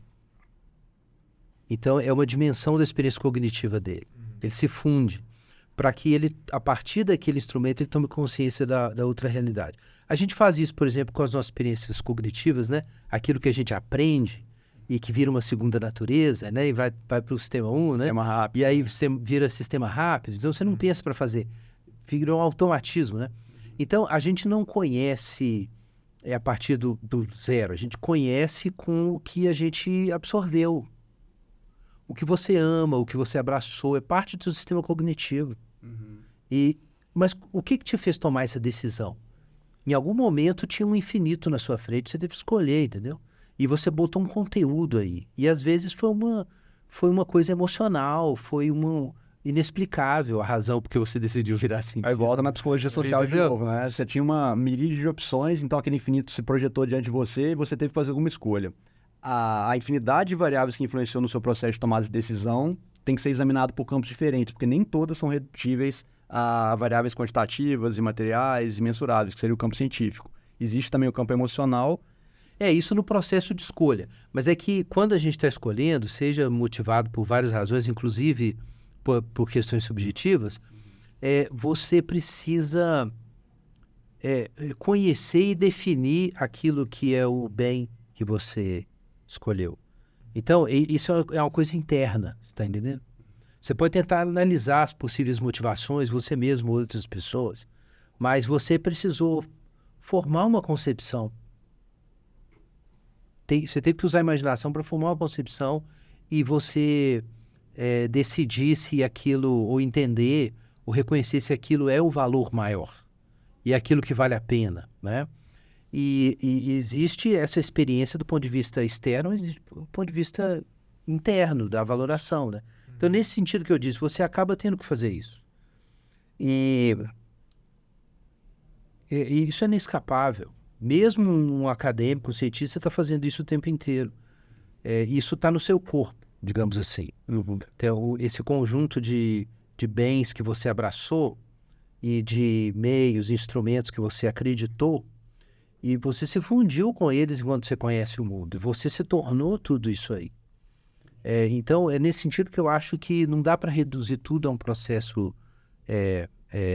Então é uma dimensão da experiência cognitiva dele. Ele se funde para que ele, a partir daquele instrumento, ele tome consciência da outra realidade. A gente faz isso, por exemplo, com as nossas experiências cognitivas, né? Aquilo que a gente aprende e que vira uma segunda natureza, né? E vai para o sistema 1, né? Sistema rápido. E aí você vira sistema rápido. Então você não pensa para fazer. Vira um automatismo, né? Então, a gente não conhece a partir do zero. A gente conhece com o que a gente absorveu. O que você ama, o que você abraçou, é parte do seu sistema cognitivo. Mas o que te fez tomar essa decisão? Em algum momento tinha um infinito na sua frente, você teve que escolher, entendeu? E você botou um conteúdo aí. E às vezes foi uma coisa emocional, foi inexplicável a razão porque você decidiu virar cientista. Aí volta na psicologia social de novo, né? Você tinha uma miríade de opções, então aquele infinito se projetou diante de você e você teve que fazer alguma escolha. A infinidade de variáveis que influenciou no seu processo de tomada de decisão tem que ser examinado por campos diferentes, porque nem todas são redutíveis a variáveis quantitativas, imateriais e mensuráveis, que seria o campo científico. Existe também o campo emocional. É isso no processo de escolha. Mas é que quando a gente está escolhendo, seja motivado por várias razões, inclusive por questões subjetivas, você precisa conhecer e definir aquilo que é o bem que você escolheu. Então, isso é uma coisa interna, você está entendendo? Você pode tentar analisar as possíveis motivações, você mesmo ou outras pessoas, mas você precisou formar uma concepção. Você teve que usar a imaginação para formar uma concepção e você decidir se aquilo, ou entender, ou reconhecer se aquilo é o valor maior e aquilo que vale a pena, né? E existe essa experiência do ponto de vista externo e do ponto de vista interno, da valoração, né? Então, nesse sentido que eu disse, você acaba tendo que fazer isso. E isso é inescapável. Mesmo um acadêmico, um cientista, está fazendo isso o tempo inteiro. Isso está no seu corpo, digamos assim. Então, esse conjunto de bens que você abraçou e de meios, instrumentos que você acreditou, e você se fundiu com eles enquanto você conhece o mundo. Você se tornou tudo isso aí. Então, é nesse sentido que eu acho que não dá para reduzir tudo a um processo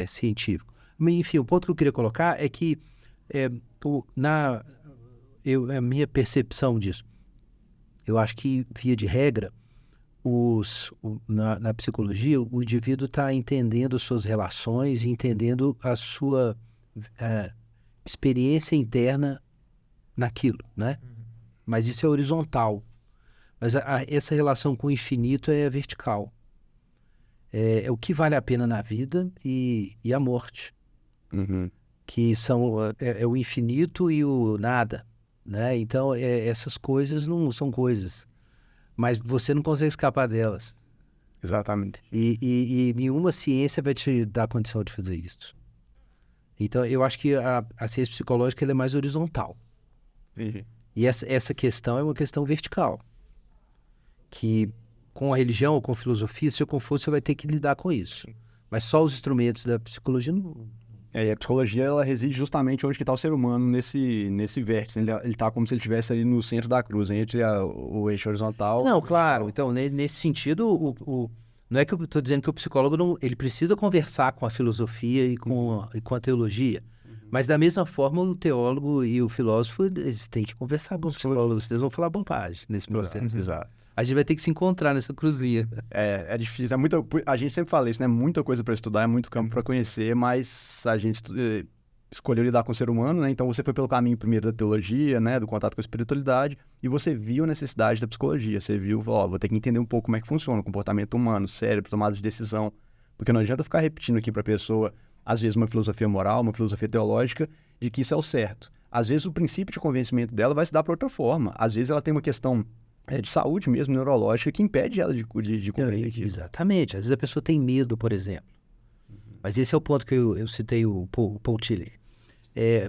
científico. Enfim, o ponto que eu queria colocar é que a minha percepção disso, eu acho que, via de regra, na psicologia, o indivíduo está entendendo suas relações, entendendo a sua experiência interna naquilo, né? Mas isso é horizontal. Mas essa relação com o infinito é vertical. É o que vale a pena na vida e a morte. Que são o infinito e o nada, né? Então, essas coisas não são coisas. Mas você não consegue escapar delas. Exatamente. E nenhuma ciência vai te dar a condição de fazer isso. Então, eu acho que a ciência psicológica ela é mais horizontal. E essa questão é uma questão vertical. Que com a religião ou com a filosofia, se eu for, você vai ter que lidar com isso. Mas só os instrumentos da psicologia não... E a psicologia, ela reside justamente onde que está o ser humano nesse vértice. Ele está como se ele estivesse ali no centro da cruz, entre o eixo horizontal... Não, claro. Então, nesse sentido, não é que eu estou dizendo que o psicólogo não... Ele precisa conversar com a filosofia e com a teologia. Mas, da mesma forma, o teólogo e o filósofo, eles têm que conversar com os psicólogos. Eles vão falar bobagem nesse processo. Exato. A gente vai ter que se encontrar nessa cruzinha. É difícil. A gente sempre fala isso, né? Muita coisa para estudar, é muito campo para conhecer, mas a gente escolheu lidar com o ser humano, né? Então você foi pelo caminho primeiro da teologia, né? Do contato com a espiritualidade, e você viu a necessidade da psicologia. Você viu, vou ter que entender um pouco como é que funciona o comportamento humano, cérebro, tomada de decisão. Porque não adianta ficar repetindo aqui para a pessoa, às vezes, uma filosofia moral, uma filosofia teológica, de que isso é o certo. Às vezes, o princípio de convencimento dela vai se dar por outra forma. Às vezes, ela tem uma questão de saúde mesmo, neurológica, que impede ela de compreender aquilo. Exatamente. Às vezes, a pessoa tem medo, por exemplo. Mas esse é o ponto que eu citei o Paul Tillich.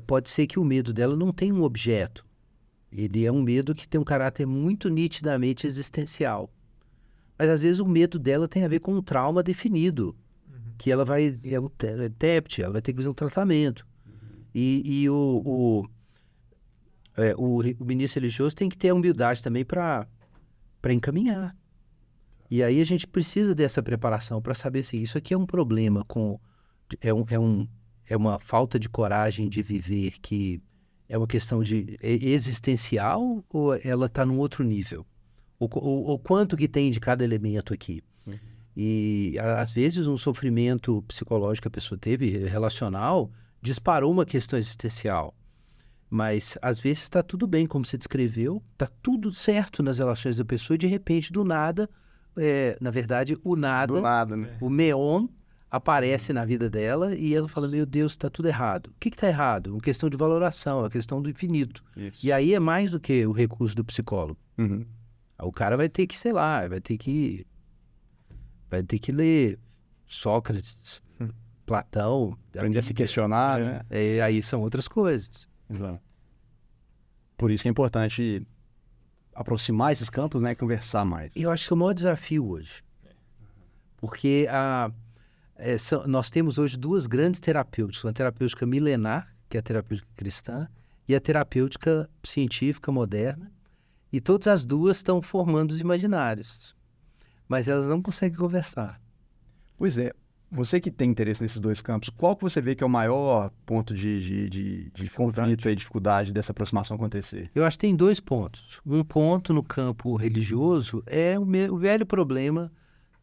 Pode ser que o medo dela não tenha um objeto. Ele é um medo que tem um caráter muito nitidamente existencial. Mas, às vezes, o medo dela tem a ver com um trauma definido. Que ela vai... É TEPT, ela vai ter que fazer um tratamento. E o ministro religioso tem que ter a humildade também para encaminhar. E aí a gente precisa dessa preparação para saber se isso aqui é um problema, é uma falta de coragem de viver, que é uma questão existencial, ou ela está num outro nível? Ou quanto que tem de cada elemento aqui? E às vezes um sofrimento psicológico que a pessoa teve, relacional, disparou uma questão existencial. Mas, às vezes, está tudo bem, como você descreveu, está tudo certo nas relações da pessoa e, de repente, do nada, na verdade, o nada, Do nada, né? o meon, aparece na vida dela e ela fala, meu Deus, está tudo errado. O que está errado? Uma questão de valoração, a questão do infinito. Isso. E aí é mais do que o recurso do psicólogo. Uhum. O cara vai ter que, sei lá, vai ter que ler Sócrates, Platão. Aprender a se questionar, né? Aí são outras coisas. Exato. Por isso que é importante aproximar esses campos, né? E conversar mais. Eu acho que é o maior desafio hoje. Porque nós temos hoje duas grandes terapêuticas. Uma terapêutica milenar, que é a terapêutica cristã, e a terapêutica científica moderna. E todas as duas estão formando os imaginários. Mas elas não conseguem conversar. Pois é. Você que tem interesse nesses dois campos, qual que você vê que é o maior ponto de conflito e dificuldade dessa aproximação acontecer? Eu acho que tem 2 pontos. Um ponto no campo religioso é o velho problema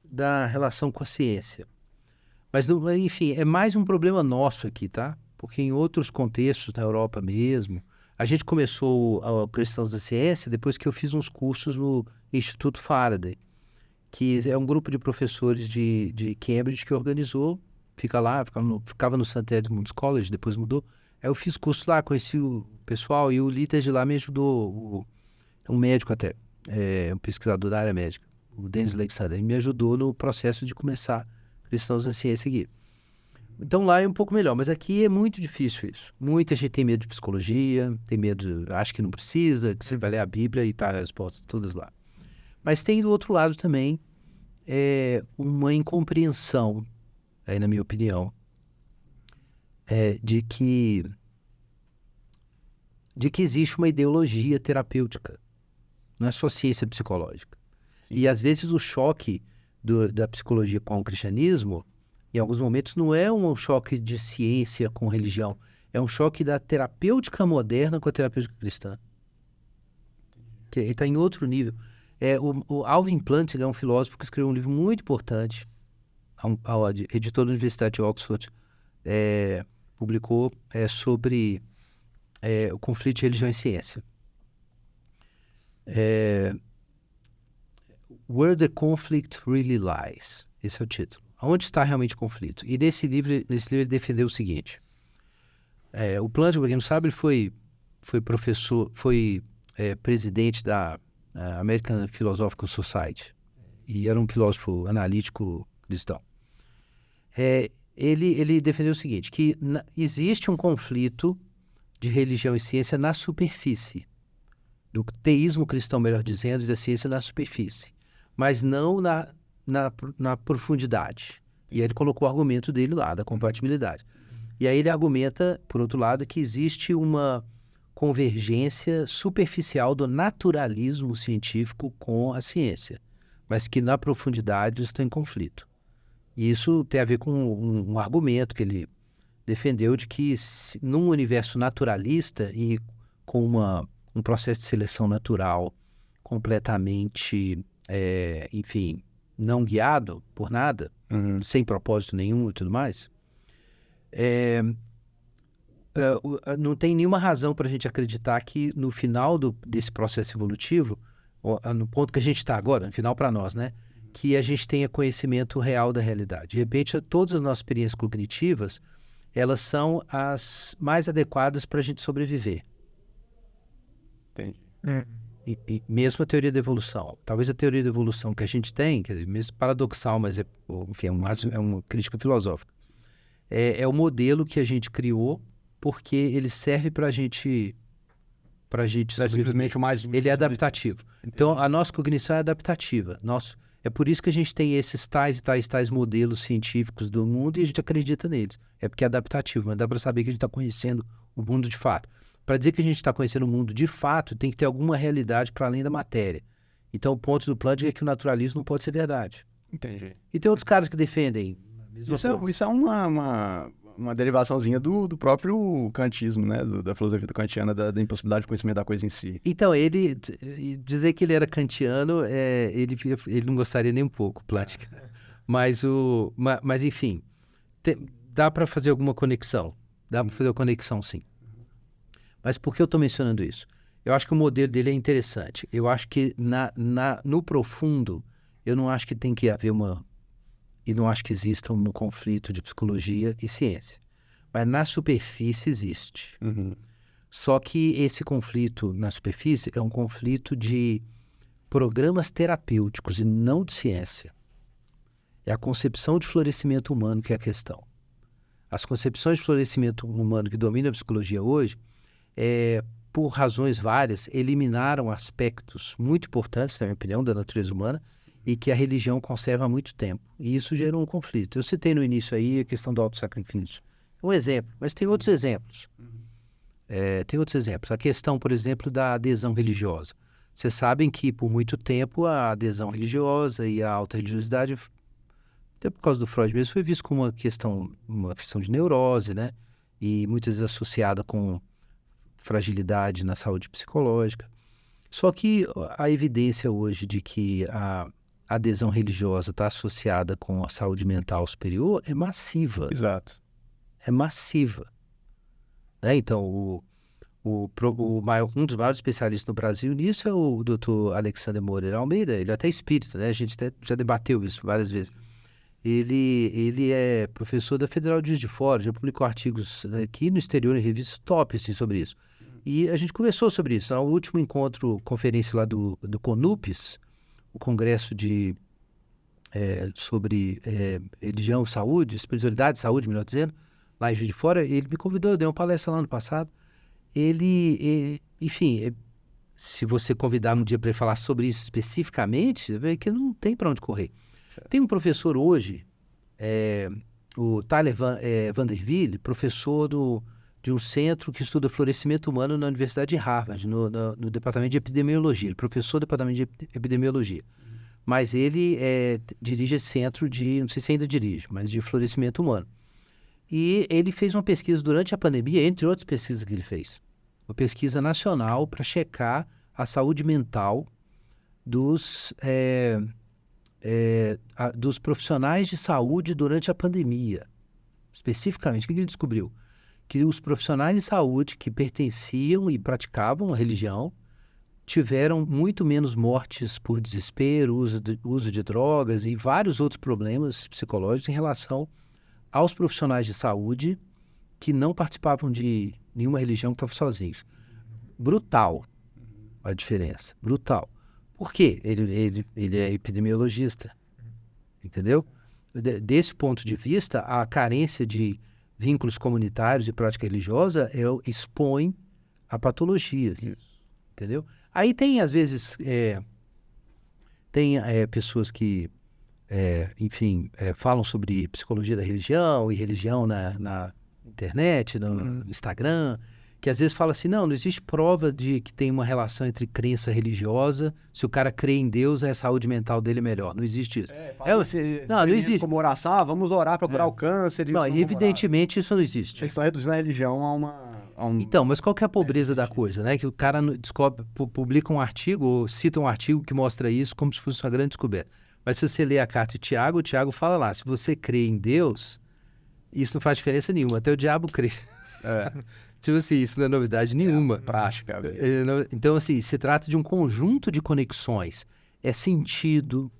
da relação com a ciência. Mas, enfim, é mais um problema nosso aqui, tá? Porque em outros contextos, na Europa mesmo, a gente começou a Cristãos da Ciência depois que eu fiz uns cursos no Instituto Faraday, que é um grupo de professores de Cambridge que organizou, ficava no St. Edmund's College, depois mudou. Aí eu fiz curso lá, conheci o pessoal e o líder de lá me ajudou, um médico até, um pesquisador da área médica, o Dennis Alexander, ele me ajudou no processo de começar Cristãos da Ciência aqui. Então lá é um pouco melhor, mas aqui é muito difícil isso. Muita gente tem medo de psicologia, tem medo, acha que não precisa, que você vai ler a Bíblia e tá as respostas todas lá. Mas tem do outro lado também uma incompreensão, aí na minha opinião, de que existe uma ideologia terapêutica, não é só ciência psicológica. Sim. E às vezes o choque da psicologia com o cristianismo, em alguns momentos, não é um choque de ciência com religião, é um choque da terapêutica moderna com a terapêutica cristã. Que está em outro nível. O Alvin Plantinga é um filósofo que escreveu um livro muito importante, editor da Universidade de Oxford, publicou sobre o conflito de religião e ciência. Where the Conflict Really Lies. Esse é o título. Onde está realmente o conflito? E nesse livro ele defendeu o seguinte. O Plantinga, para quem não sabe, ele foi professor, presidente da American Philosophical Society, e era um filósofo analítico cristão. Ele defendeu o seguinte, que existe um conflito de religião e ciência na superfície, do teísmo cristão, melhor dizendo, e da ciência na superfície, mas não na profundidade. E aí ele colocou o argumento dele lá, da compatibilidade. E aí ele argumenta, por outro lado, que existe uma convergência superficial do naturalismo científico com a ciência, mas que na profundidade estão em conflito. E isso tem a ver com um argumento que ele defendeu de que num universo naturalista e com um processo de seleção natural completamente, enfim, não guiado por nada, sem propósito nenhum e tudo mais, não tem nenhuma razão para a gente acreditar que no final desse processo evolutivo, no ponto que a gente está agora, no final para nós, né, que a gente tenha conhecimento real da realidade. De repente, todas as nossas experiências cognitivas, elas são as mais adequadas para a gente sobreviver. Entendi. E mesmo a teoria da evolução. Talvez a teoria da evolução que a gente tem, quer dizer, mesmo paradoxal, mas enfim, é uma crítica filosófica, é o modelo que a gente criou porque ele serve para a gente simplesmente o mais... Ele é adaptativo. Então, a nossa cognição é adaptativa. É por isso que a gente tem esses tais modelos científicos do mundo e a gente acredita neles. É porque é adaptativo, mas dá para saber que a gente está conhecendo o mundo de fato. Para dizer que a gente está conhecendo o mundo de fato, tem que ter alguma realidade para além da matéria. Então, o ponto do Plantinga é que o naturalismo não pode ser verdade. Entendi. E tem outros caras que defendem a mesma coisa. Isso é uma derivaçãozinha do próprio kantismo, né? Da filosofia do kantiana, da impossibilidade de conhecimento da coisa em si. Então, dizer que ele era kantiano, ele não gostaria nem um pouco, Plantinga. Mas enfim, dá para fazer alguma conexão. Dá para fazer a conexão, sim. Mas por que eu estou mencionando isso? Eu acho que o modelo dele é interessante. Eu acho que no profundo, eu não acho que tem que haver e não acho que exista um conflito de psicologia e ciência. Mas na superfície existe. Só que esse conflito na superfície é um conflito de programas terapêuticos e não de ciência. É a concepção de florescimento humano que é a questão. As concepções de florescimento humano que dominam a psicologia hoje, por razões várias, eliminaram aspectos muito importantes, na minha opinião, da natureza humana e que a religião conserva há muito tempo. E isso gerou um conflito. Eu citei no início aí a questão do autossacrifício. Um exemplo, mas tem outros exemplos. Tem outros exemplos. A questão, por exemplo, da adesão religiosa. Vocês sabem que, por muito tempo, a adesão religiosa e a alta religiosidade, até por causa do Freud mesmo, foi visto como uma questão de neurose, né? E muitas vezes associada com fragilidade na saúde psicológica. Só que a evidência hoje de que a adesão religiosa está associada com a saúde mental superior é massiva. Exato. É massiva. Né? Então, um dos maiores especialistas no Brasil nisso é o Dr. Alexandre Moreira Almeida. Ele é até espírita, né? A gente até já debateu isso várias vezes. Ele é professor da Federal de Juiz de Fora, já publicou artigos aqui no exterior em revistas top assim, sobre isso. E a gente conversou sobre isso. No último encontro, conferência lá do CONUPES, o Congresso sobre religião, saúde, espiritualidade, saúde, melhor dizendo, lá em Juiz de Fora, ele me convidou, eu dei uma palestra lá no passado. Enfim, se você convidar um dia para ele falar sobre isso especificamente, você vê que não tem para onde correr. Certo. Tem um professor hoje, o Tyler Vanderville, professor de um centro que estuda florescimento humano na Universidade de Harvard, no departamento de epidemiologia. Ele é professor do departamento de epidemiologia. Mas ele dirige esse centro não sei se ainda dirige, mas de florescimento humano. E ele fez uma pesquisa durante a pandemia, entre outras pesquisas que ele fez. Uma pesquisa nacional para checar a saúde mental dos profissionais de saúde durante a pandemia. Especificamente, o que ele descobriu? Que os profissionais de saúde que pertenciam e praticavam a religião tiveram muito menos mortes por desespero, uso de drogas e vários outros problemas psicológicos em relação aos profissionais de saúde que não participavam de nenhuma religião, que estavam sozinhos. Brutal a diferença, brutal. Por quê? Ele é epidemiologista, entendeu? Desse ponto de vista, a carência de vínculos comunitários e prática religiosa expõe a patologias, entendeu? Aí tem, às vezes, pessoas que, enfim, falam sobre psicologia da religião e religião na internet, no Instagram, que às vezes fala assim, não existe prova de que tem uma relação entre crença religiosa, se o cara crê em Deus, a saúde mental dele é melhor. Não existe isso. Não existe. Como oração, vamos orar para curar o câncer. Não, evidentemente isso não existe. Eles estão reduzindo a religião a um... Então, mas qual que é a pobreza da coisa, né? Que o cara publica um artigo, ou cita um artigo que mostra isso como se fosse uma grande descoberta. Mas se você lê a carta de Tiago, o Tiago fala lá, se você crê em Deus, isso não faz diferença nenhuma, até o diabo crê. Tipo assim, isso não é novidade nenhuma. Prática. Então, assim, se trata de um conjunto de conexões. É sentido,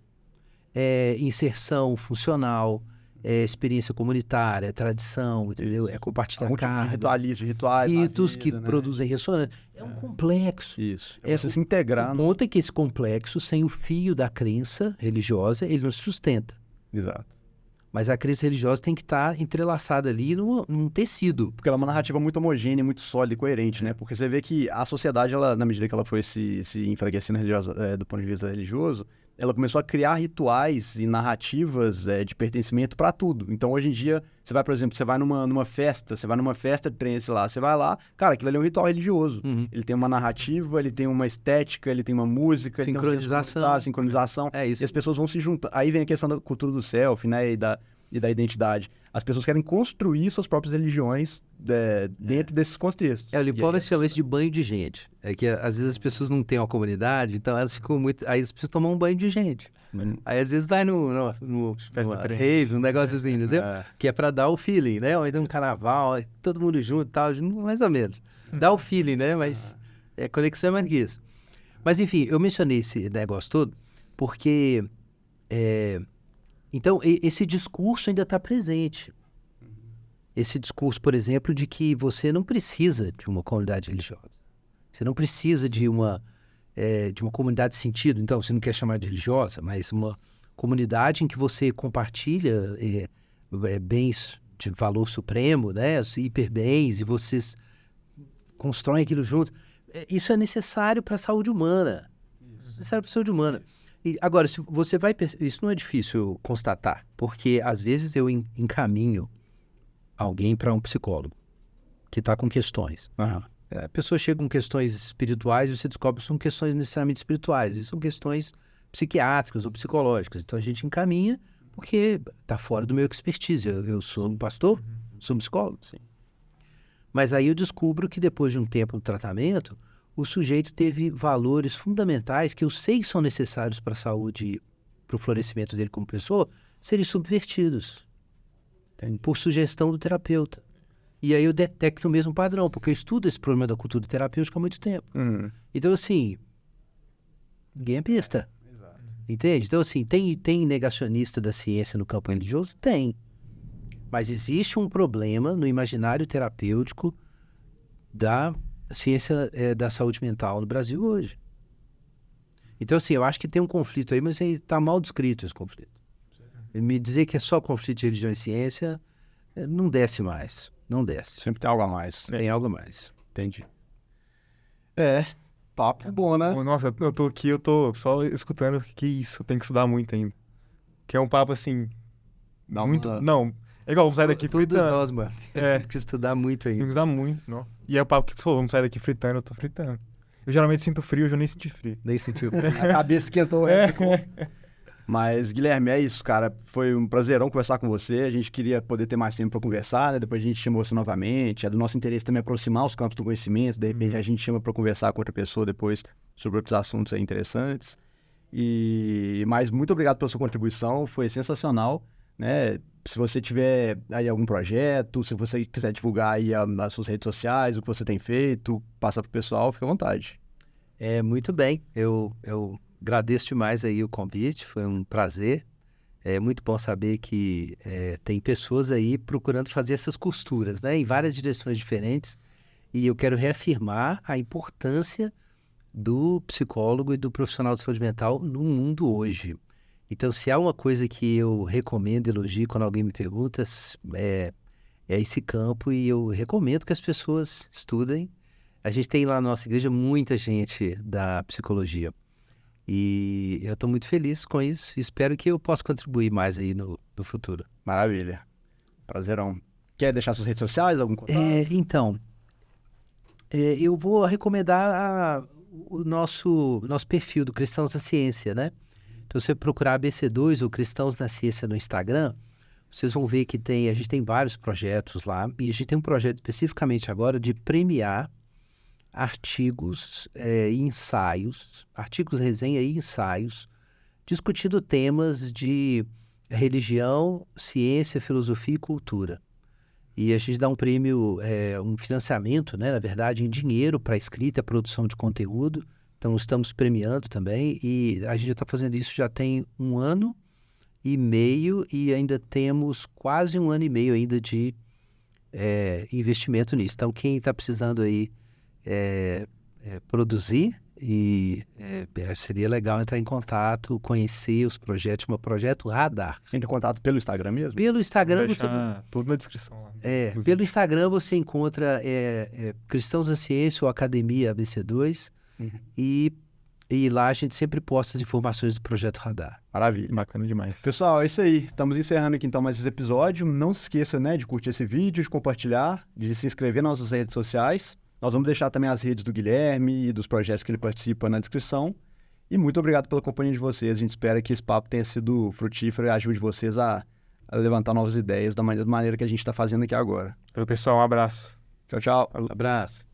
inserção funcional, experiência comunitária, tradição, entendeu? É compartilhar cargas. Rituais. Ritos vida, que produzem ressonância. É um complexo. Isso. Você se integrar. O ponto é que esse complexo, sem o fio da crença religiosa, ele não se sustenta. Exato. Mas a crença religiosa tem que estar entrelaçada ali num tecido. Porque ela é uma narrativa muito homogênea, muito sólida e coerente, né? Porque você vê que a sociedade, ela, na medida que ela foi se enfraquecendo do ponto de vista religioso, ela começou a criar rituais e narrativas de pertencimento para tudo. Então, hoje em dia, você vai, por exemplo, numa festa de trance lá, você vai lá, cara, aquilo ali é um ritual religioso. Ele tem uma narrativa, ele tem uma estética, ele tem uma música, sincronização. Sincronização. É isso. E as pessoas vão se juntar. Aí vem a questão da cultura do selfie, né? E e da identidade. As pessoas querem construir suas próprias religiões dentro desses contextos. O Lipóvio chama isso de banho de gente. É que às vezes as pessoas não têm uma comunidade, então elas ficam muito... Aí as pessoas tomam um banho de gente. Aí às vezes vai numa rave, um negócio assim, entendeu? Que é pra dar o feeling, né? Ou então um carnaval, todo mundo junto e tal, mais ou menos. Dá o feeling, né? Mas conexão é mais que isso. Mas enfim, eu mencionei esse negócio todo porque... Então, esse discurso ainda está presente. Esse discurso, por exemplo, de que você não precisa de uma comunidade religiosa. Você não precisa de uma comunidade de sentido. Então, você não quer chamar de religiosa, mas uma comunidade em que você compartilha bens de valor supremo, né? Os hiperbens, e vocês constroem aquilo junto. Isso é necessário para a saúde humana. Necessário para a saúde humana. E agora, se você vai... Isso não é difícil constatar, porque às vezes eu encaminho alguém para um psicólogo que está com questões. A pessoa chega com questões espirituais e você descobre que são questões necessariamente espirituais, e são questões psiquiátricas ou psicológicas. Então a gente encaminha porque está fora do meu expertise. Eu sou um pastor, sou um psicólogo. Sim. Mas aí eu descubro que depois de um tempo do tratamento, o sujeito teve valores fundamentais que eu sei que são necessários para a saúde, para o florescimento dele como pessoa, serem subvertidos. Por sugestão do terapeuta. E aí eu detecto o mesmo padrão, porque eu estudo esse problema da cultura terapêutica há muito tempo. Então, assim, ninguém é besta. Exato. Entende? Então, assim, tem negacionista da ciência no campo religioso? Tem. Mas existe um problema no imaginário terapêutico da ciência da saúde mental no Brasil hoje. Então, assim, eu acho que tem um conflito aí, mas está mal descrito esse conflito. Me dizer que é só conflito de religião e ciência, não desce mais. Não desce. Sempre tem algo a mais. Tem algo a mais. Entendi. Papo bom, né? Nossa, eu tô aqui, eu tô só escutando. Que isso, eu tenho que estudar muito ainda. Que é um papo assim... Não, é igual, vamos sair daqui Todos fritando. nós, mano. Tem que estudar muito ainda. Tem que estudar muito, não. E é o papo que vamos sair daqui fritando, eu tô fritando. Eu geralmente sinto frio, hoje eu nem senti frio. Nem sentiu. A cabeça esquentou o resto. Mas, Guilherme, é isso, cara. Foi um prazerão conversar com você. A gente queria poder ter mais tempo para conversar, né? Depois a gente chamou você novamente. É do nosso interesse também aproximar os campos do conhecimento. De repente a gente chama para conversar com outra pessoa depois sobre outros assuntos aí interessantes. Mas muito obrigado pela sua contribuição. Foi sensacional, né? Se você tiver aí algum projeto, se você quiser divulgar aí as suas redes sociais, o que você tem feito, passa pro pessoal, fica à vontade. Muito bem. Eu agradeço demais aí o convite, foi um prazer. É muito bom saber que tem pessoas aí procurando fazer essas costuras, né, em várias direções diferentes. E eu quero reafirmar a importância do psicólogo e do profissional de saúde mental no mundo hoje. Então, se há uma coisa que eu recomendo, elogio quando alguém me pergunta, é esse campo, e eu recomendo que as pessoas estudem. A gente tem lá na nossa igreja muita gente da psicologia. E eu estou muito feliz com isso e espero que eu possa contribuir mais aí no futuro. Maravilha. Prazerão. Quer deixar suas redes sociais, algum contato? Então, eu vou recomendar o nosso perfil do Cristãos na Ciência, né? Então, se você procurar ABC2 ou Cristãos na Ciência no Instagram, vocês vão ver que a gente tem vários projetos lá, e a gente tem um projeto especificamente agora de premiar artigos e ensaios, artigos, resenha e ensaios, discutindo temas de religião, ciência, filosofia e cultura. E a gente dá um prêmio, um financiamento, né, na verdade, em dinheiro para a escrita e a produção de conteúdo. Então, estamos premiando também, e a gente já está fazendo isso já tem 1 ano e meio, e ainda temos quase 1 ano e meio ainda de investimento nisso. Então, quem está precisando aí produzir, seria legal entrar em contato, conhecer os projetos, chama Projeto Radar. Entra em contato pelo Instagram mesmo? Pelo Instagram Vou deixar tudo na descrição lá. Pelo Instagram você encontra Cristãos da Ciência ou Academia ABC2, e lá a gente sempre posta as informações do Projeto Radar. Maravilha. Bacana demais. Pessoal, é isso aí. Estamos encerrando aqui então mais esse episódio. Não se esqueça, né, de curtir esse vídeo, de compartilhar, de se inscrever nas nossas redes sociais. Nós vamos deixar também as redes do Guilherme e dos projetos que ele participa na descrição. E muito obrigado pela companhia de vocês. A gente espera que esse papo tenha sido frutífero e ajude vocês a a levantar novas ideias da maneira que a gente está fazendo aqui agora. Pessoal, um abraço. Tchau, tchau. Abraço.